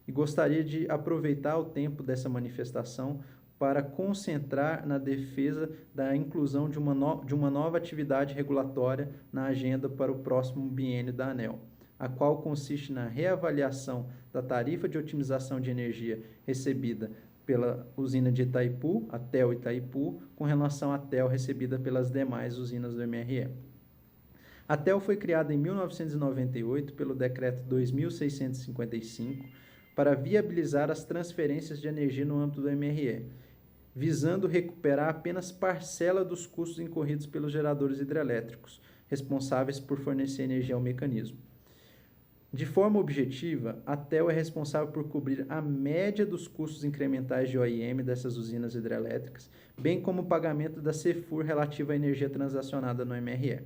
e gostaria de aproveitar o tempo dessa manifestação para concentrar na defesa da inclusão de uma nova atividade regulatória na agenda para o próximo biênio da ANEEL, a qual consiste na reavaliação da tarifa de otimização de energia recebida pela usina de Itaipu, a TEL Itaipu, com relação à TEL recebida pelas demais usinas do MRE. A TEL foi criada em 1998 pelo Decreto 2655 para viabilizar as transferências de energia no âmbito do MRE, visando recuperar apenas parcela dos custos incorridos pelos geradores hidrelétricos, responsáveis por fornecer energia ao mecanismo. De forma objetiva, a TEL é responsável por cobrir a média dos custos incrementais de OIM dessas usinas hidrelétricas, bem como o pagamento da CEFUR relativa à energia transacionada no MRE.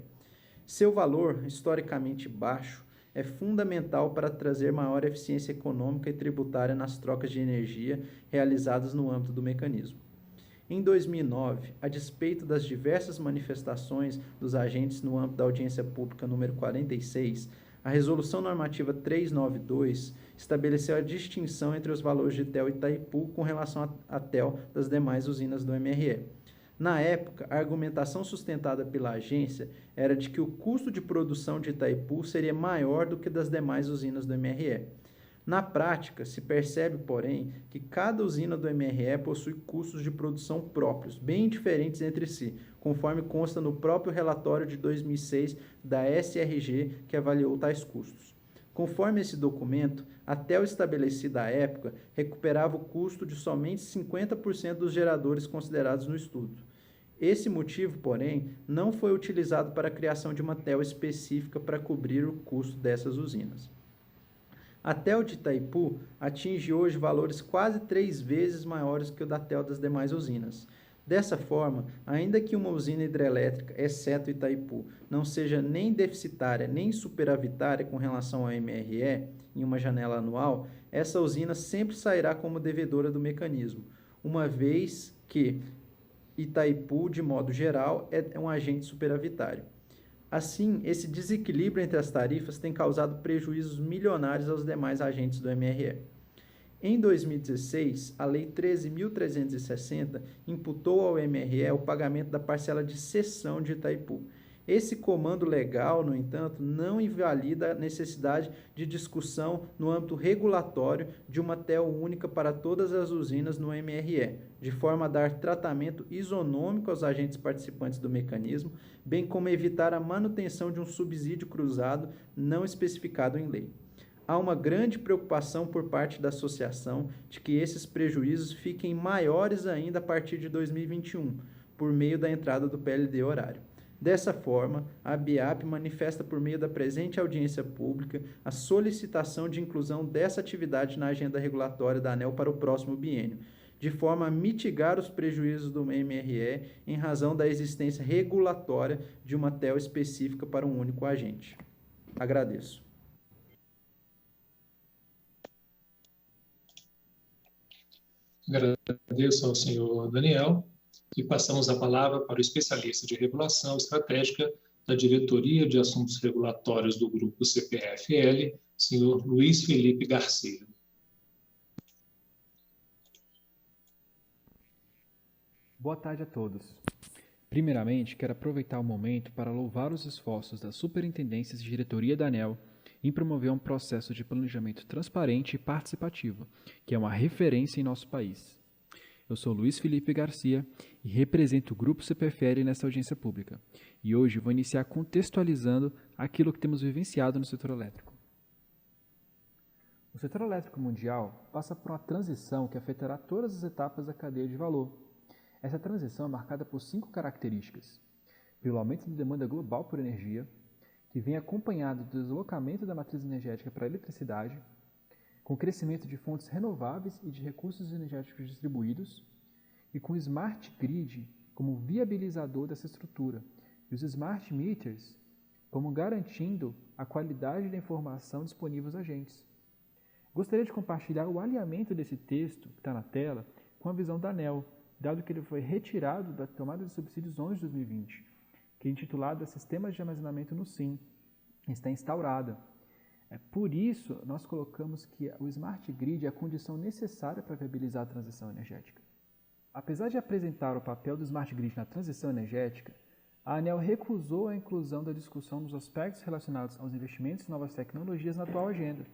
Seu valor, historicamente baixo, é fundamental para trazer maior eficiência econômica e tributária nas trocas de energia realizadas no âmbito do mecanismo. Em 2009, a despeito das diversas manifestações dos agentes no âmbito da audiência pública número 46, a Resolução Normativa 392 estabeleceu a distinção entre os valores de TEL e Itaipu com relação à TEL das demais usinas do MRE. Na época, a argumentação sustentada pela agência era de que o custo de produção de Itaipu seria maior do que das demais usinas do MRE. Na prática, se percebe, porém, que cada usina do MRE possui custos de produção próprios, bem diferentes entre si, conforme consta no próprio relatório de 2006 da SRG, que avaliou tais custos. Conforme esse documento, a TEL estabelecida à época recuperava o custo de somente 50% dos geradores considerados no estudo. Esse motivo, porém, não foi utilizado para a criação de uma TEL específica para cobrir o custo dessas usinas. A TEL de Itaipu atinge hoje valores quase 3 vezes maiores que o da TEL das demais usinas. Dessa forma, ainda que uma usina hidrelétrica, exceto Itaipu, não seja nem deficitária nem superavitária com relação ao MRE em uma janela anual, essa usina sempre sairá como devedora do mecanismo, uma vez que Itaipu, de modo geral, é um agente superavitário. Assim, esse desequilíbrio entre as tarifas tem causado prejuízos milionários aos demais agentes do MRE. Em 2016, a Lei 13.360 imputou ao MRE o pagamento da parcela de cessão de Itaipu. Esse comando legal, no entanto, não invalida a necessidade de discussão no âmbito regulatório de uma TEL única para todas as usinas no MRE, de forma a dar tratamento isonômico aos agentes participantes do mecanismo, bem como evitar a manutenção de um subsídio cruzado não especificado em lei. Há uma grande preocupação por parte da associação de que esses prejuízos fiquem maiores ainda a partir de 2021, por meio da entrada do PLD horário. Dessa forma, a ABIAP manifesta por meio da presente audiência pública a solicitação de inclusão dessa atividade na agenda regulatória da ANEEL para o próximo biênio, de forma a mitigar os prejuízos do MRE em razão da existência regulatória de uma TEL específica para um único agente. Agradeço. Agradeço ao senhor Daniel e passamos a palavra para o especialista de regulação estratégica da Diretoria de Assuntos Regulatórios do Grupo CPFL, senhor Luiz Felipe Garcia. Boa tarde a todos. Primeiramente, quero aproveitar o momento para louvar os esforços das superintendências de diretoria da ANEEL em promover um processo de planejamento transparente e participativo, que é uma referência em nosso país. Eu sou Luiz Felipe Garcia e represento o Grupo CPFL nesta audiência pública. E hoje vou iniciar contextualizando aquilo que temos vivenciado no setor elétrico. O setor elétrico mundial passa por uma transição que afetará todas as etapas da cadeia de valor. Essa transição é marcada por 5 características. Pelo aumento da demanda global por energia, que vem acompanhado do deslocamento da matriz energética para a eletricidade, com o crescimento de fontes renováveis e de recursos energéticos distribuídos, e com o Smart Grid como viabilizador dessa estrutura, e os Smart Meters como garantindo a qualidade da informação disponível aos agentes. Gostaria de compartilhar o alinhamento desse texto, que está na tela, com a visão da ANEEL, dado que ele foi retirado da tomada de subsídios 11 de 2020, que é intitulada Sistemas de Armazenamento no SIM, está instaurada. Por isso, nós colocamos que o Smart Grid é a condição necessária para viabilizar a transição energética. Apesar de apresentar o papel do Smart Grid na transição energética, a ANEEL recusou a inclusão da discussão dos aspectos relacionados aos investimentos em novas tecnologias na atual agenda.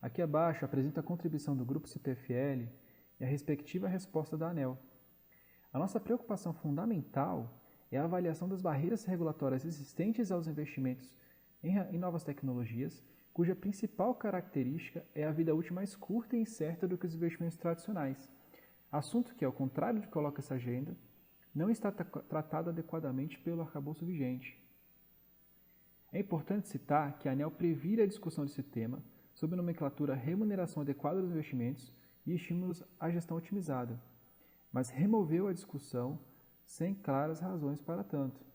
Aqui abaixo apresento a contribuição do Grupo CPFL e a respectiva resposta da ANEEL. A nossa preocupação fundamental é a avaliação das barreiras regulatórias existentes aos investimentos em novas tecnologias, cuja principal característica é a vida útil mais curta e incerta do que os investimentos tradicionais, assunto que, ao contrário do que coloca essa agenda, não está tratado adequadamente pelo arcabouço vigente. É importante citar que a ANEEL previra a discussão desse tema sob a nomenclatura remuneração adequada dos investimentos e estímulos à gestão otimizada, mas removeu a discussão sem claras razões para tanto.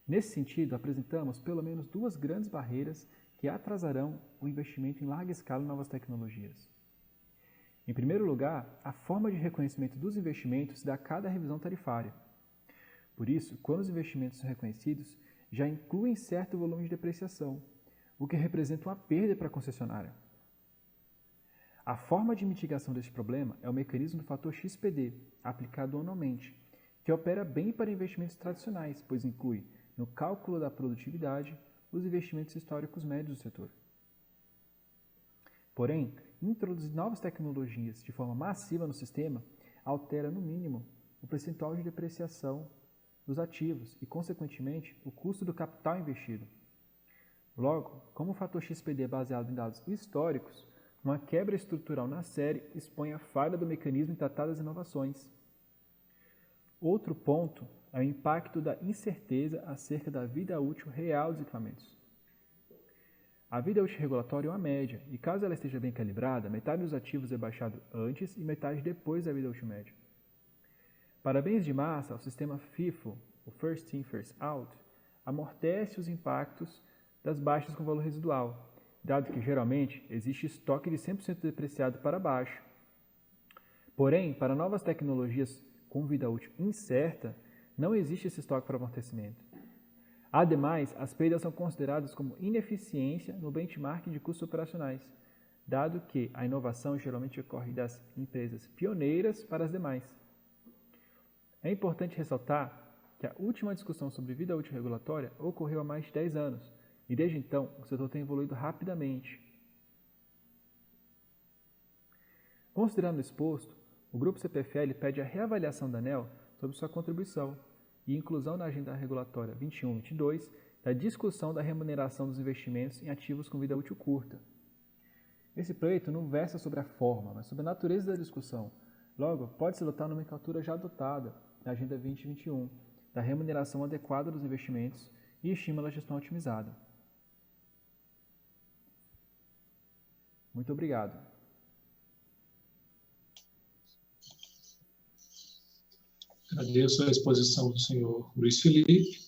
Nesse sentido, apresentamos pelo menos duas grandes barreiras que atrasarão o investimento em larga escala em novas tecnologias. Em primeiro lugar, a forma de reconhecimento dos investimentos se dá a cada revisão tarifária. Por isso, quando os investimentos são reconhecidos, já incluem certo volume de depreciação, o que representa uma perda para a concessionária. A forma de mitigação deste problema é o mecanismo do fator XPD, aplicado anualmente, que opera bem para investimentos tradicionais, pois inclui, no cálculo da produtividade, os investimentos históricos médios do setor. Porém, introduzir novas tecnologias de forma massiva no sistema altera, no mínimo, o percentual de depreciação dos ativos e, consequentemente, o custo do capital investido. Logo, como o fator XPD é baseado em dados históricos, uma quebra estrutural na série expõe a falha do mecanismo em tratar das inovações. Outro ponto é o impacto da incerteza acerca da vida útil real dos equipamentos. A vida útil regulatória é uma média, e caso ela esteja bem calibrada, metade dos ativos é baixado antes e metade depois da vida útil média. Para bens de massa, o sistema FIFO, o First In, First Out, amortece os impactos das baixas com valor residual, dado que geralmente existe estoque de 100% depreciado para baixo. Porém, para novas tecnologias com vida útil incerta, não existe esse estoque para amortecimento. Ademais, as perdas são consideradas como ineficiência no benchmark de custos operacionais, dado que a inovação geralmente ocorre das empresas pioneiras para as demais. É importante ressaltar que a última discussão sobre vida útil regulatória ocorreu há mais de 10 anos, e desde então o setor tem evoluído rapidamente. Considerando o exposto, o Grupo CPFL pede a reavaliação da ANEEL sobre sua contribuição e inclusão na Agenda Regulatória 21-22 da discussão da remuneração dos investimentos em ativos com vida útil curta. Esse pleito não versa sobre a forma, mas sobre a natureza da discussão. Logo, pode-se adotar a nomenclatura já adotada na Agenda 2021, da remuneração adequada dos investimentos e estímulo à gestão otimizada. Muito obrigado. Agradeço a exposição do senhor Luiz Felipe.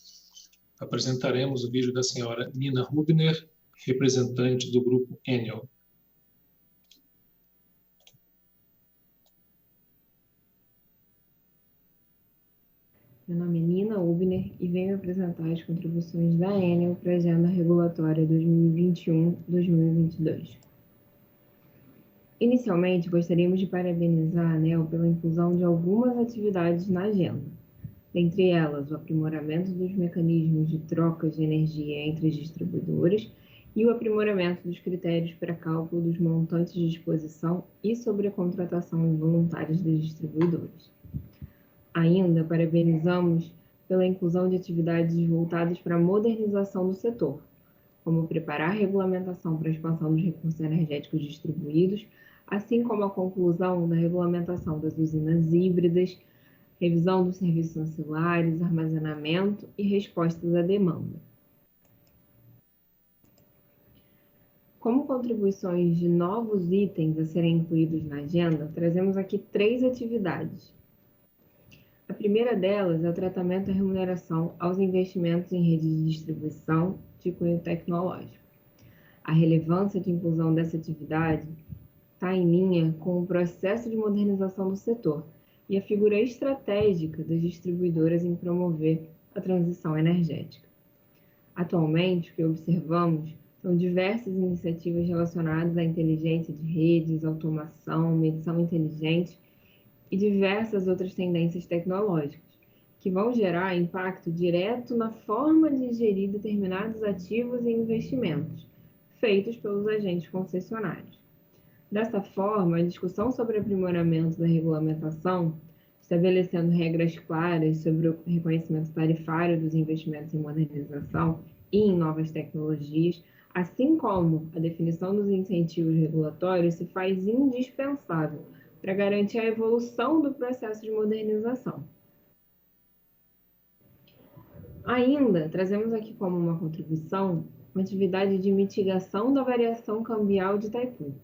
Apresentaremos o vídeo da senhora Nina Rubner, representante do grupo Enel. Meu nome é Nina Rubner e venho apresentar as contribuições da Enel para a Agenda Regulatória 2021-2022. Inicialmente, gostaríamos de parabenizar a ANEEL pela inclusão de algumas atividades na agenda, dentre elas o aprimoramento dos mecanismos de troca de energia entre as distribuidoras e o aprimoramento dos critérios para cálculo dos montantes de disposição e sobre a contratação involuntária das distribuidoras. Ainda parabenizamos pela inclusão de atividades voltadas para a modernização do setor, como preparar a regulamentação para a expansão dos recursos energéticos distribuídos, assim como a conclusão da regulamentação das usinas híbridas, revisão dos serviços ancilares, armazenamento e respostas à demanda. Como contribuições de novos itens a serem incluídos na agenda, trazemos aqui 3 atividades. A primeira delas é o tratamento da remuneração aos investimentos em redes de distribuição de cunho tecnológico. A relevância de inclusão dessa atividade está em linha com o processo de modernização do setor e a figura estratégica das distribuidoras em promover a transição energética. Atualmente, o que observamos são diversas iniciativas relacionadas à inteligência de redes, automação, medição inteligente e diversas outras tendências tecnológicas, que vão gerar impacto direto na forma de gerir determinados ativos e investimentos, feitos pelos agentes concessionários. Dessa forma, a discussão sobre aprimoramento da regulamentação, estabelecendo regras claras sobre o reconhecimento tarifário dos investimentos em modernização e em novas tecnologias, assim como a definição dos incentivos regulatórios, se faz indispensável para garantir a evolução do processo de modernização. Ainda, trazemos aqui como uma contribuição uma atividade de mitigação da variação cambial de Itaipu.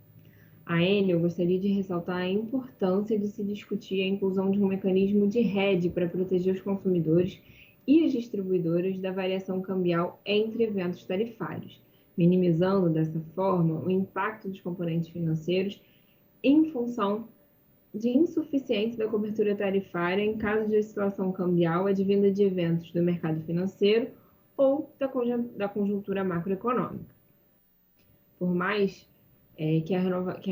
A Enel gostaria de ressaltar a importância de se discutir a inclusão de um mecanismo de hedge para proteger os consumidores e as distribuidoras da variação cambial entre eventos tarifários, minimizando dessa forma o impacto dos componentes financeiros em função de insuficiência da cobertura tarifária em caso de oscilação cambial advinda de eventos do mercado financeiro ou da conjuntura macroeconômica. Por mais que a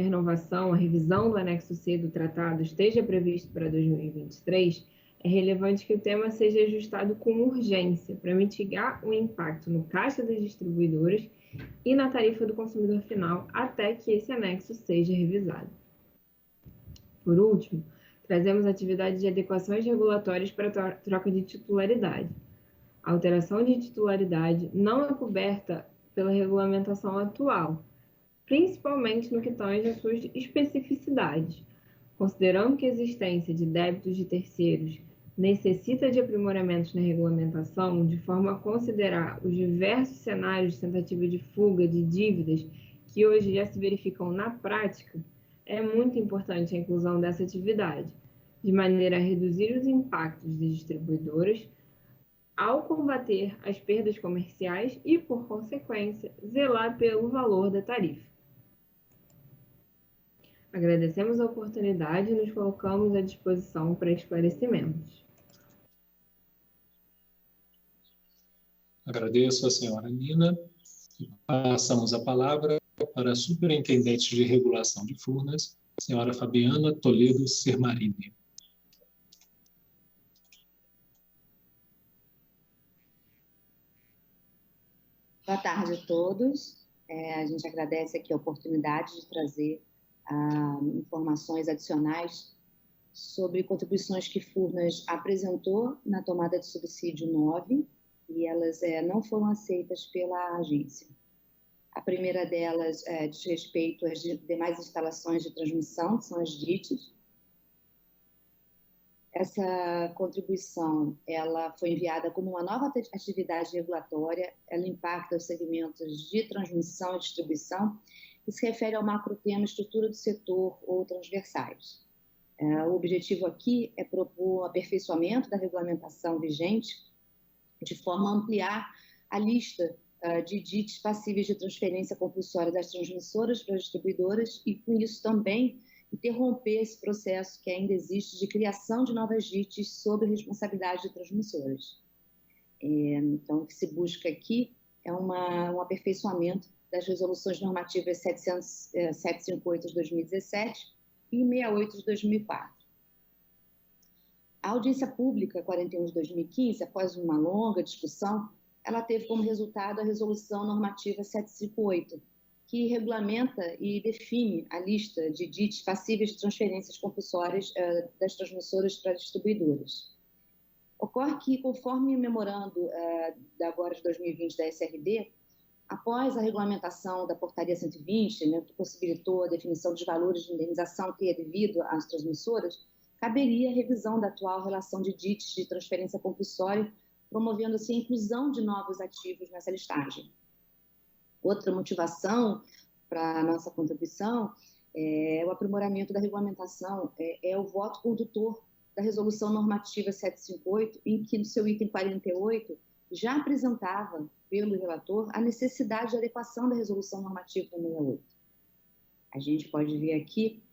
renovação, a revisão do anexo C do tratado esteja previsto para 2023, é relevante que o tema seja ajustado com urgência para mitigar o impacto no caixa das distribuidoras e na tarifa do consumidor final até que esse anexo seja revisado. Por último, trazemos atividades de adequações regulatórias para troca de titularidade. A alteração de titularidade não é coberta pela regulamentação atual, principalmente no que tange às suas especificidades, considerando que a existência de débitos de terceiros necessita de aprimoramentos na regulamentação de forma a considerar os diversos cenários de tentativa de fuga de dívidas que hoje já se verificam na prática, é muito importante a inclusão dessa atividade, de maneira a reduzir os impactos das distribuidoras ao combater as perdas comerciais e, por consequência, zelar pelo valor da tarifa. Agradecemos a oportunidade e nos colocamos à disposição para esclarecimentos. Agradeço a senhora Nina. Passamos a palavra para a Superintendente de Regulação de Furnas, senhora Fabiana Toledo Sermarini. Boa tarde a todos. A gente agradece aqui a oportunidade de trazer informações adicionais sobre contribuições que Furnas apresentou na tomada de subsídio 9 e elas não foram aceitas pela agência. A primeira delas diz respeito às demais instalações de transmissão, que são as DITs. Essa contribuição ela foi enviada como uma nova atividade regulatória, ela impacta os segmentos de transmissão e distribuição e se refere ao macrotema estrutura do setor ou transversais. O objetivo aqui é propor o aperfeiçoamento da regulamentação vigente de forma a ampliar a lista de DITs passíveis de transferência compulsória das transmissoras para as distribuidoras e, com isso, também interromper esse processo que ainda existe de criação de novas DITs sob responsabilidade de transmissoras. Então, o que se busca aqui é um aperfeiçoamento das resoluções normativas 758 de 2017 e 68 de 2004. A audiência pública 41 de 2015, após uma longa discussão, ela teve como resultado a resolução normativa 758, que regulamenta e define a lista de DITs passíveis de transferências compulsórias das transmissoras para distribuidoras. Ocorre que, conforme o memorando agora de 2020 da SRD, após a regulamentação da portaria 120, que possibilitou a definição dos valores de indenização que é devido às transmissoras, caberia a revisão da atual relação de DITs de transferência compulsória, promovendo assim a inclusão de novos ativos nessa listagem. Outra motivação para a nossa contribuição é o aprimoramento da regulamentação, é o voto condutor da Resolução Normativa 758, em que, no seu item 48, já apresentava, pelo relator, a necessidade de adequação da Resolução Normativa 68. A gente pode ver aqui,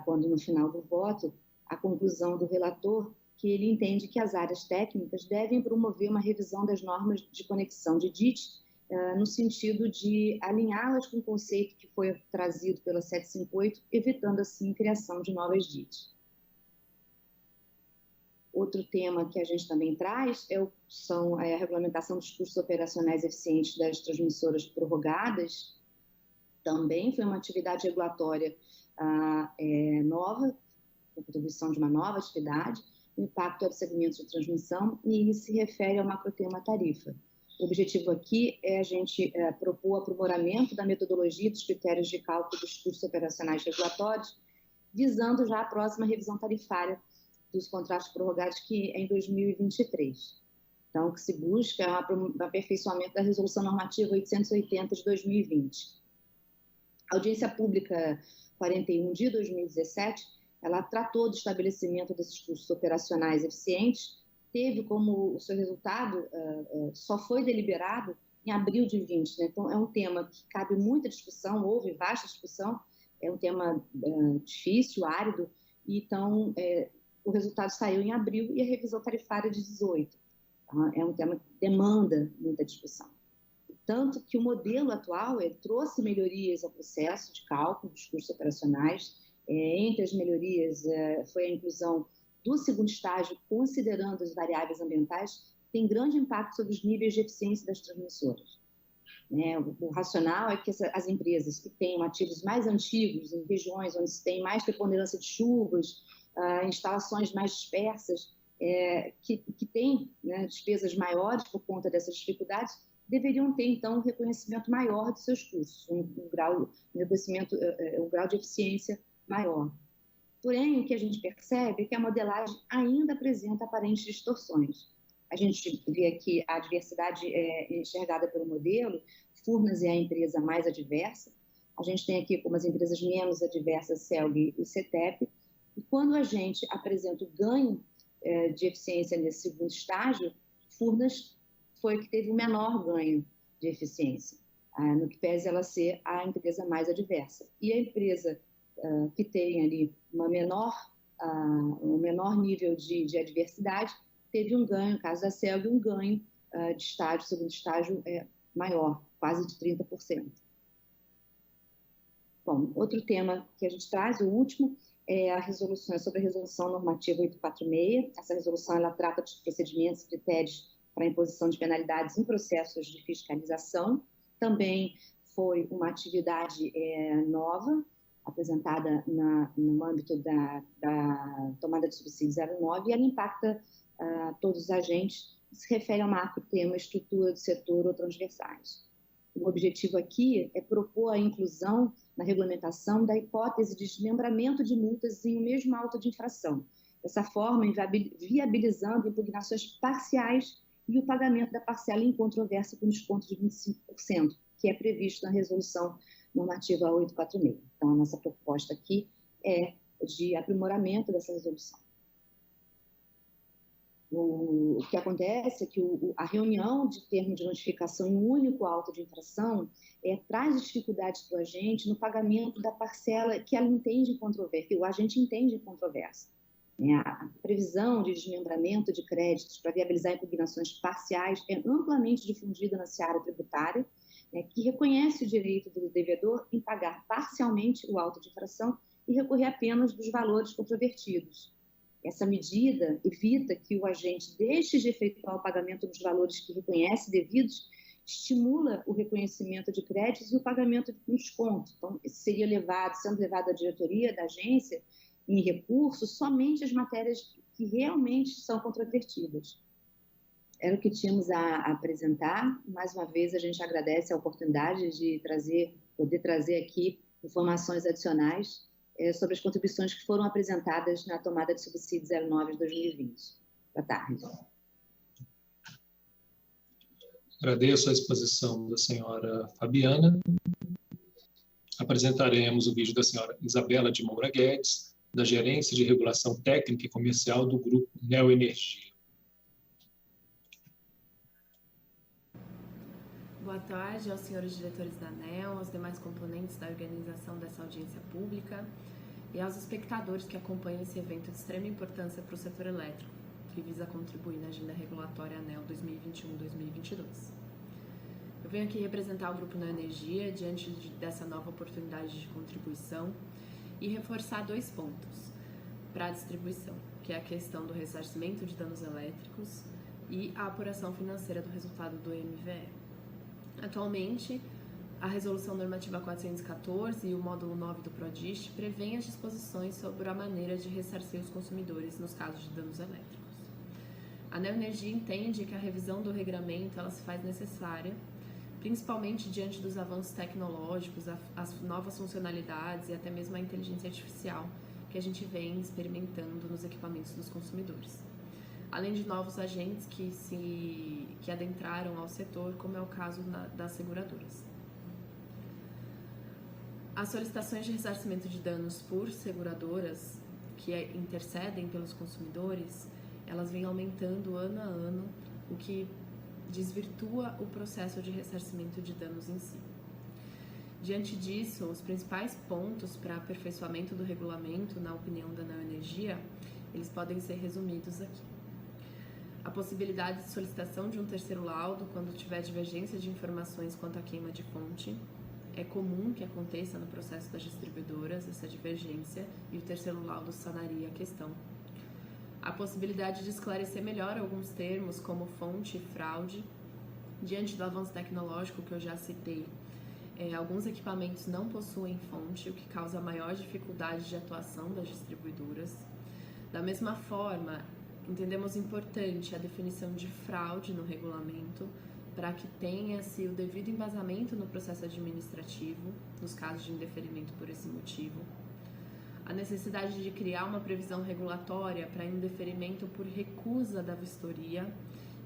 quando no final do voto, a conclusão do relator, que ele entende que as áreas técnicas devem promover uma revisão das normas de conexão de DIT, no sentido de alinhá-las com o conceito que foi trazido pela 758, evitando, assim, a criação de novas DIT. Outro tema que a gente também traz são a regulamentação dos custos operacionais eficientes das transmissoras prorrogadas. Também foi uma atividade regulatória nova, a contribuição de uma nova atividade, o impacto dos segmentos de transmissão, e isso se refere ao macrotema tarifa. O objetivo aqui é a gente propor o aprimoramento da metodologia dos critérios de cálculo dos custos operacionais regulatórios, visando já a próxima revisão tarifária dos contratos prorrogados, que é em 2023. Então, o que se busca é o aperfeiçoamento da Resolução Normativa 880 de 2020. A audiência pública 41 de 2017, ela tratou do estabelecimento desses custos operacionais eficientes, teve como o seu resultado, só foi deliberado em abril de 20. Né? Então, é um tema que cabe muita discussão, houve vasta discussão, é um tema difícil, árido, então, o resultado saiu em abril e a revisão tarifária de 18. É um tema que demanda muita discussão. Tanto que o modelo atual trouxe melhorias ao processo de cálculo dos custos operacionais. Entre as melhorias foi a inclusão do segundo estágio, considerando as variáveis ambientais, tem grande impacto sobre os níveis de eficiência das transmissoras. O racional é que as empresas que tenham ativos mais antigos, em regiões onde se tem mais preponderância de chuvas, instalações mais dispersas, que têm, né, despesas maiores por conta dessas dificuldades, deveriam ter, então, um reconhecimento maior de seus custos, um grau de eficiência maior. Porém, o que a gente percebe é que a modelagem ainda apresenta aparentes distorções. A gente vê aqui a adversidade enxergada pelo modelo, Furnas é a empresa mais adversa, a gente tem aqui como as empresas menos adversas, CELG e CETEP, e quando a gente apresenta o ganho de eficiência nesse segundo estágio, Furnas foi que teve o menor ganho de eficiência, no que pese ela ser a empresa mais adversa. E a empresa que tem ali um menor nível de adversidade, teve um ganho, no caso da CELG, um ganho de estágio, segundo estágio maior, quase de 30%. Bom, outro tema que a gente traz, o último, é a resolução, sobre a Resolução Normativa 846. Essa resolução ela trata dos procedimentos e critérios para a imposição de penalidades em processos de fiscalização. Também foi uma atividade nova, apresentada no âmbito da tomada de subsídio 09, e ela impacta todos os agentes, se refere ao macro-tema estrutura do setor ou transversais. O objetivo aqui é propor a inclusão na regulamentação da hipótese de desmembramento de multas em um mesmo auto de infração, dessa forma viabilizando impugnações parciais e o pagamento da parcela em controvérsia com desconto de 25%, que é previsto na Resolução Normativa 846. Então, a nossa proposta aqui é de aprimoramento dessa resolução. O que acontece é que a reunião de termo de notificação em um único auto de infração traz dificuldades para o agente no pagamento da parcela que ela entende em controvérsia, que o agente entende em controvérsia. A previsão de desmembramento de créditos para viabilizar impugnações parciais é amplamente difundida na seara tributária, que reconhece o direito do devedor em pagar parcialmente o auto de infração e recorrer apenas dos valores controvertidos. Essa medida evita que o agente deixe de efetuar o pagamento dos valores que reconhece devidos, estimula o reconhecimento de créditos e o pagamento de desconto. Então, seria sendo levado à diretoria da agência em recurso somente as matérias que realmente são controvertidas. Era o que tínhamos a apresentar. Mais uma vez, a gente agradece a oportunidade de poder trazer aqui informações adicionais sobre as contribuições que foram apresentadas na tomada de subsídio 09 de 2020. Boa tarde. Agradeço a exposição da senhora Fabiana. Apresentaremos o vídeo da senhora Isabela de Moura Guedes, da Gerência de Regulação Técnica e Comercial do Grupo Neoenergia. Boa tarde aos senhores diretores da ANEEL, aos demais componentes da organização dessa audiência pública e aos espectadores que acompanham esse evento de extrema importância para o setor elétrico, que visa contribuir na agenda regulatória ANEEL 2021-2022. Eu venho aqui representar o Grupo Neoenergia diante dessa nova oportunidade de contribuição e reforçar 2 pontos para a distribuição, que é a questão do ressarcimento de danos elétricos e a apuração financeira do resultado do MVE. Atualmente, a Resolução Normativa 414 e o módulo 9 do PRODIST prevêem as disposições sobre a maneira de ressarcir os consumidores nos casos de danos elétricos. A Neoenergia entende que a revisão do regramento ela se faz necessária, principalmente diante dos avanços tecnológicos, as novas funcionalidades e até mesmo a inteligência artificial que a gente vem experimentando nos equipamentos dos consumidores. Além de novos agentes que adentraram ao setor, como é o caso das seguradoras. As solicitações de ressarcimento de danos por seguradoras que intercedem pelos consumidores, elas vêm aumentando ano a ano, o que desvirtua o processo de ressarcimento de danos em si. Diante disso, os principais pontos para aperfeiçoamento do regulamento, na opinião da Neoenergia, eles podem ser resumidos aqui. A possibilidade de solicitação de um terceiro laudo quando tiver divergência de informações quanto à queima de fonte. É comum que aconteça no processo das distribuidoras essa divergência e o terceiro laudo sanaria a questão. A possibilidade de esclarecer melhor alguns termos como fonte e fraude. Diante do avanço tecnológico que eu já citei, alguns equipamentos não possuem fonte, o que causa maior dificuldade de atuação das distribuidoras. Da mesma forma, entendemos importante a definição de fraude no regulamento para que tenha-se o devido embasamento no processo administrativo, nos casos de indeferimento por esse motivo. A necessidade de criar uma previsão regulatória para indeferimento por recusa da vistoria.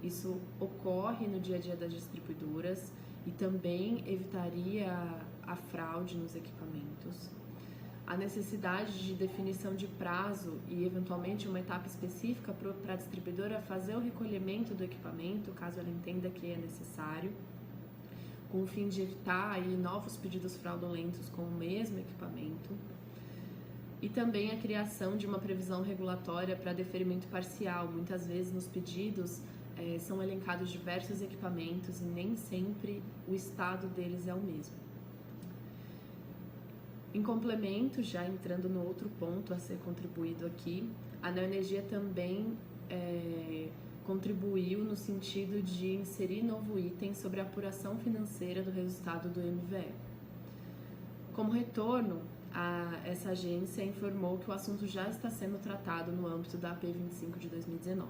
Isso ocorre no dia a dia das distribuidoras e também evitaria a fraude nos equipamentos. A necessidade de definição de prazo e, eventualmente, uma etapa específica para a distribuidora fazer o recolhimento do equipamento, caso ela entenda que é necessário, com o fim de evitar aí novos pedidos fraudulentos com o mesmo equipamento. E também a criação de uma previsão regulatória para deferimento parcial. Muitas vezes, nos pedidos, são elencados diversos equipamentos e nem sempre o estado deles é o mesmo. Em complemento, já entrando no outro ponto a ser contribuído aqui, a Neoenergia também contribuiu no sentido de inserir novo item sobre a apuração financeira do resultado do MVE. Como retorno, essa agência informou que o assunto já está sendo tratado no âmbito da AP 25 de 2019.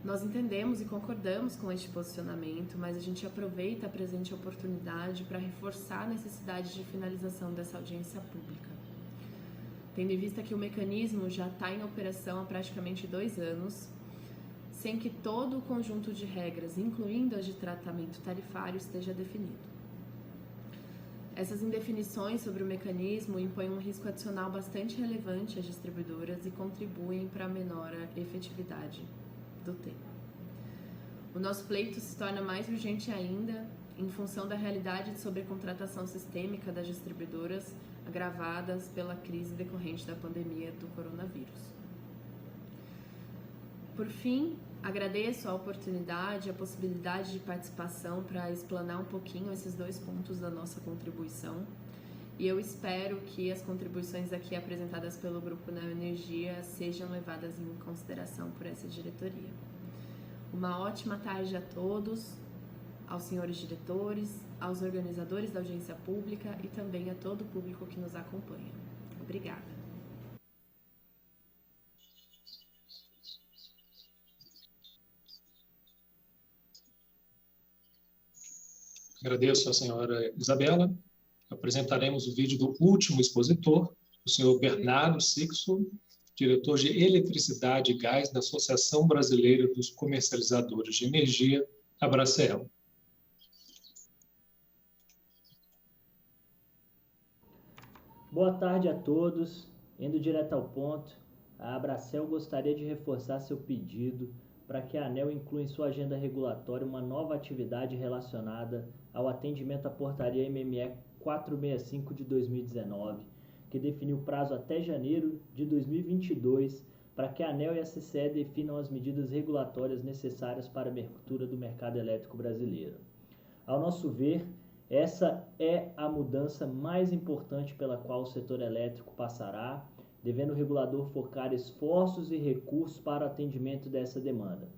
Nós entendemos e concordamos com este posicionamento, mas a gente aproveita a presente oportunidade para reforçar a necessidade de finalização dessa audiência pública. Tendo em vista que o mecanismo já está em operação há praticamente 2 anos, sem que todo o conjunto de regras, incluindo as de tratamento tarifário, esteja definido. Essas indefinições sobre o mecanismo impõem um risco adicional bastante relevante às distribuidoras e contribuem para a menor efetividade do tema. O nosso pleito se torna mais urgente ainda em função da realidade de sobrecontratação sistêmica das distribuidoras agravadas pela crise decorrente da pandemia do coronavírus. Por fim, agradeço a oportunidade, a possibilidade de participação para explanar um pouquinho esses 2 pontos da nossa contribuição e eu espero que as contribuições aqui apresentadas pelo Grupo Neoenergia sejam levadas em consideração por essa diretoria. Uma ótima tarde a todos, aos senhores diretores, aos organizadores da audiência pública e também a todo o público que nos acompanha. Obrigada. Agradeço à senhora Isabela. Apresentaremos o vídeo do último expositor, o senhor Bernardo Sixo, diretor de Eletricidade e Gás da Associação Brasileira dos Comercializadores de Energia, Abracel. Boa tarde a todos. Indo direto ao ponto, a Abracel gostaria de reforçar seu pedido para que a ANEEL inclua em sua agenda regulatória uma nova atividade relacionada ao atendimento à portaria MME 465 de 2019, que definiu prazo até janeiro de 2022 para que a ANEEL e a CCE definam as medidas regulatórias necessárias para a abertura do mercado elétrico brasileiro. Ao nosso ver, essa é a mudança mais importante pela qual o setor elétrico passará, devendo o regulador focar esforços e recursos para o atendimento dessa demanda.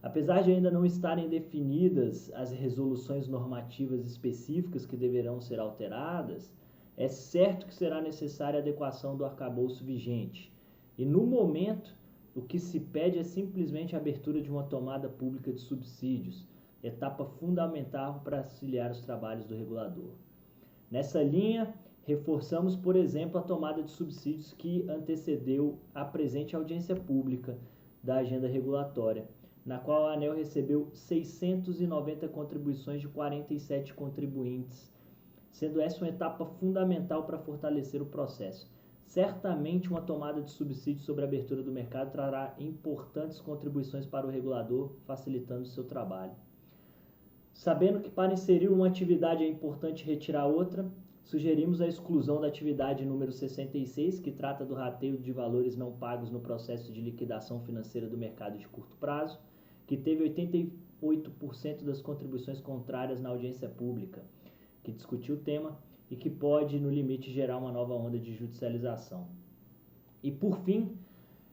Apesar de ainda não estarem definidas as resoluções normativas específicas que deverão ser alteradas, é certo que será necessária a adequação do arcabouço vigente. E no momento, o que se pede é simplesmente a abertura de uma tomada pública de subsídios, etapa fundamental para auxiliar os trabalhos do regulador. Nessa linha, reforçamos, por exemplo, a tomada de subsídios que antecedeu a presente audiência pública da agenda regulatória, na qual a ANEEL recebeu 690 contribuições de 47 contribuintes, sendo essa uma etapa fundamental para fortalecer o processo. Certamente uma tomada de subsídios sobre a abertura do mercado trará importantes contribuições para o regulador, facilitando o seu trabalho. Sabendo que para inserir uma atividade é importante retirar outra, sugerimos a exclusão da atividade número 66, que trata do rateio de valores não pagos no processo de liquidação financeira do mercado de curto prazo, que teve 88% das contribuições contrárias na audiência pública, que discutiu o tema e que pode, no limite, gerar uma nova onda de judicialização. E, por fim,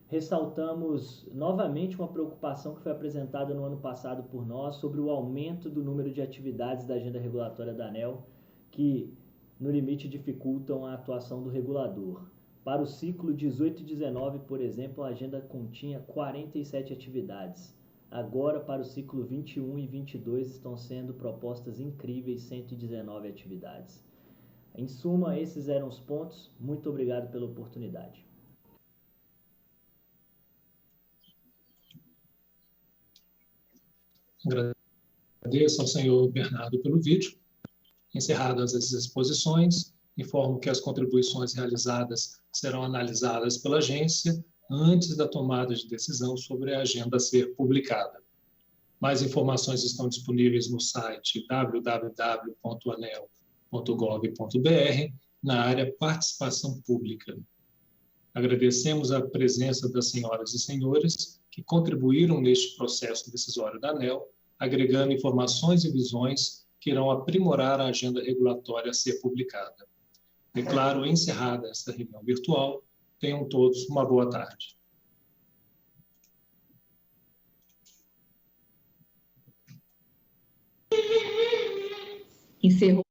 ressaltamos novamente uma preocupação que foi apresentada no ano passado por nós sobre o aumento do número de atividades da agenda regulatória da ANEEL, que, no limite, dificultam a atuação do regulador. Para o ciclo 18 e 19, por exemplo, a agenda continha 47 atividades. Agora, para o ciclo 21 e 22, estão sendo propostas incríveis 119 atividades. Em suma, esses eram os pontos. Muito obrigado pela oportunidade. Agradeço ao senhor Bernardo pelo vídeo. Encerradas as exposições, informo que as contribuições realizadas serão analisadas pela agência antes da tomada de decisão sobre a agenda a ser publicada. Mais informações estão disponíveis no site www.aneel.gov.br, na área Participação Pública. Agradecemos a presença das senhoras e senhores que contribuíram neste processo decisório da ANEEL, agregando informações e visões que irão aprimorar a agenda regulatória a ser publicada. Declaro encerrada esta reunião virtual. Tenham todos uma boa tarde. Encerrou.